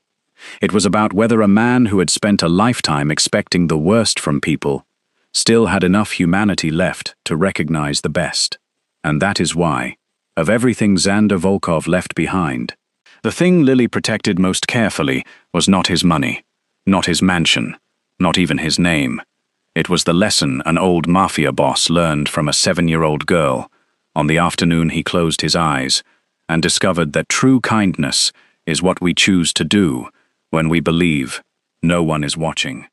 It was about whether a man who had spent a lifetime expecting the worst from people still had enough humanity left to recognize the best. And that is why, of everything Xander Volkov left behind. The thing Lily protected most carefully was not his money, not his mansion, not even his name. It was the lesson an old mafia boss learned from a 7-year-old girl on the afternoon he closed his eyes and discovered that true kindness is what we choose to do when we believe no one is watching.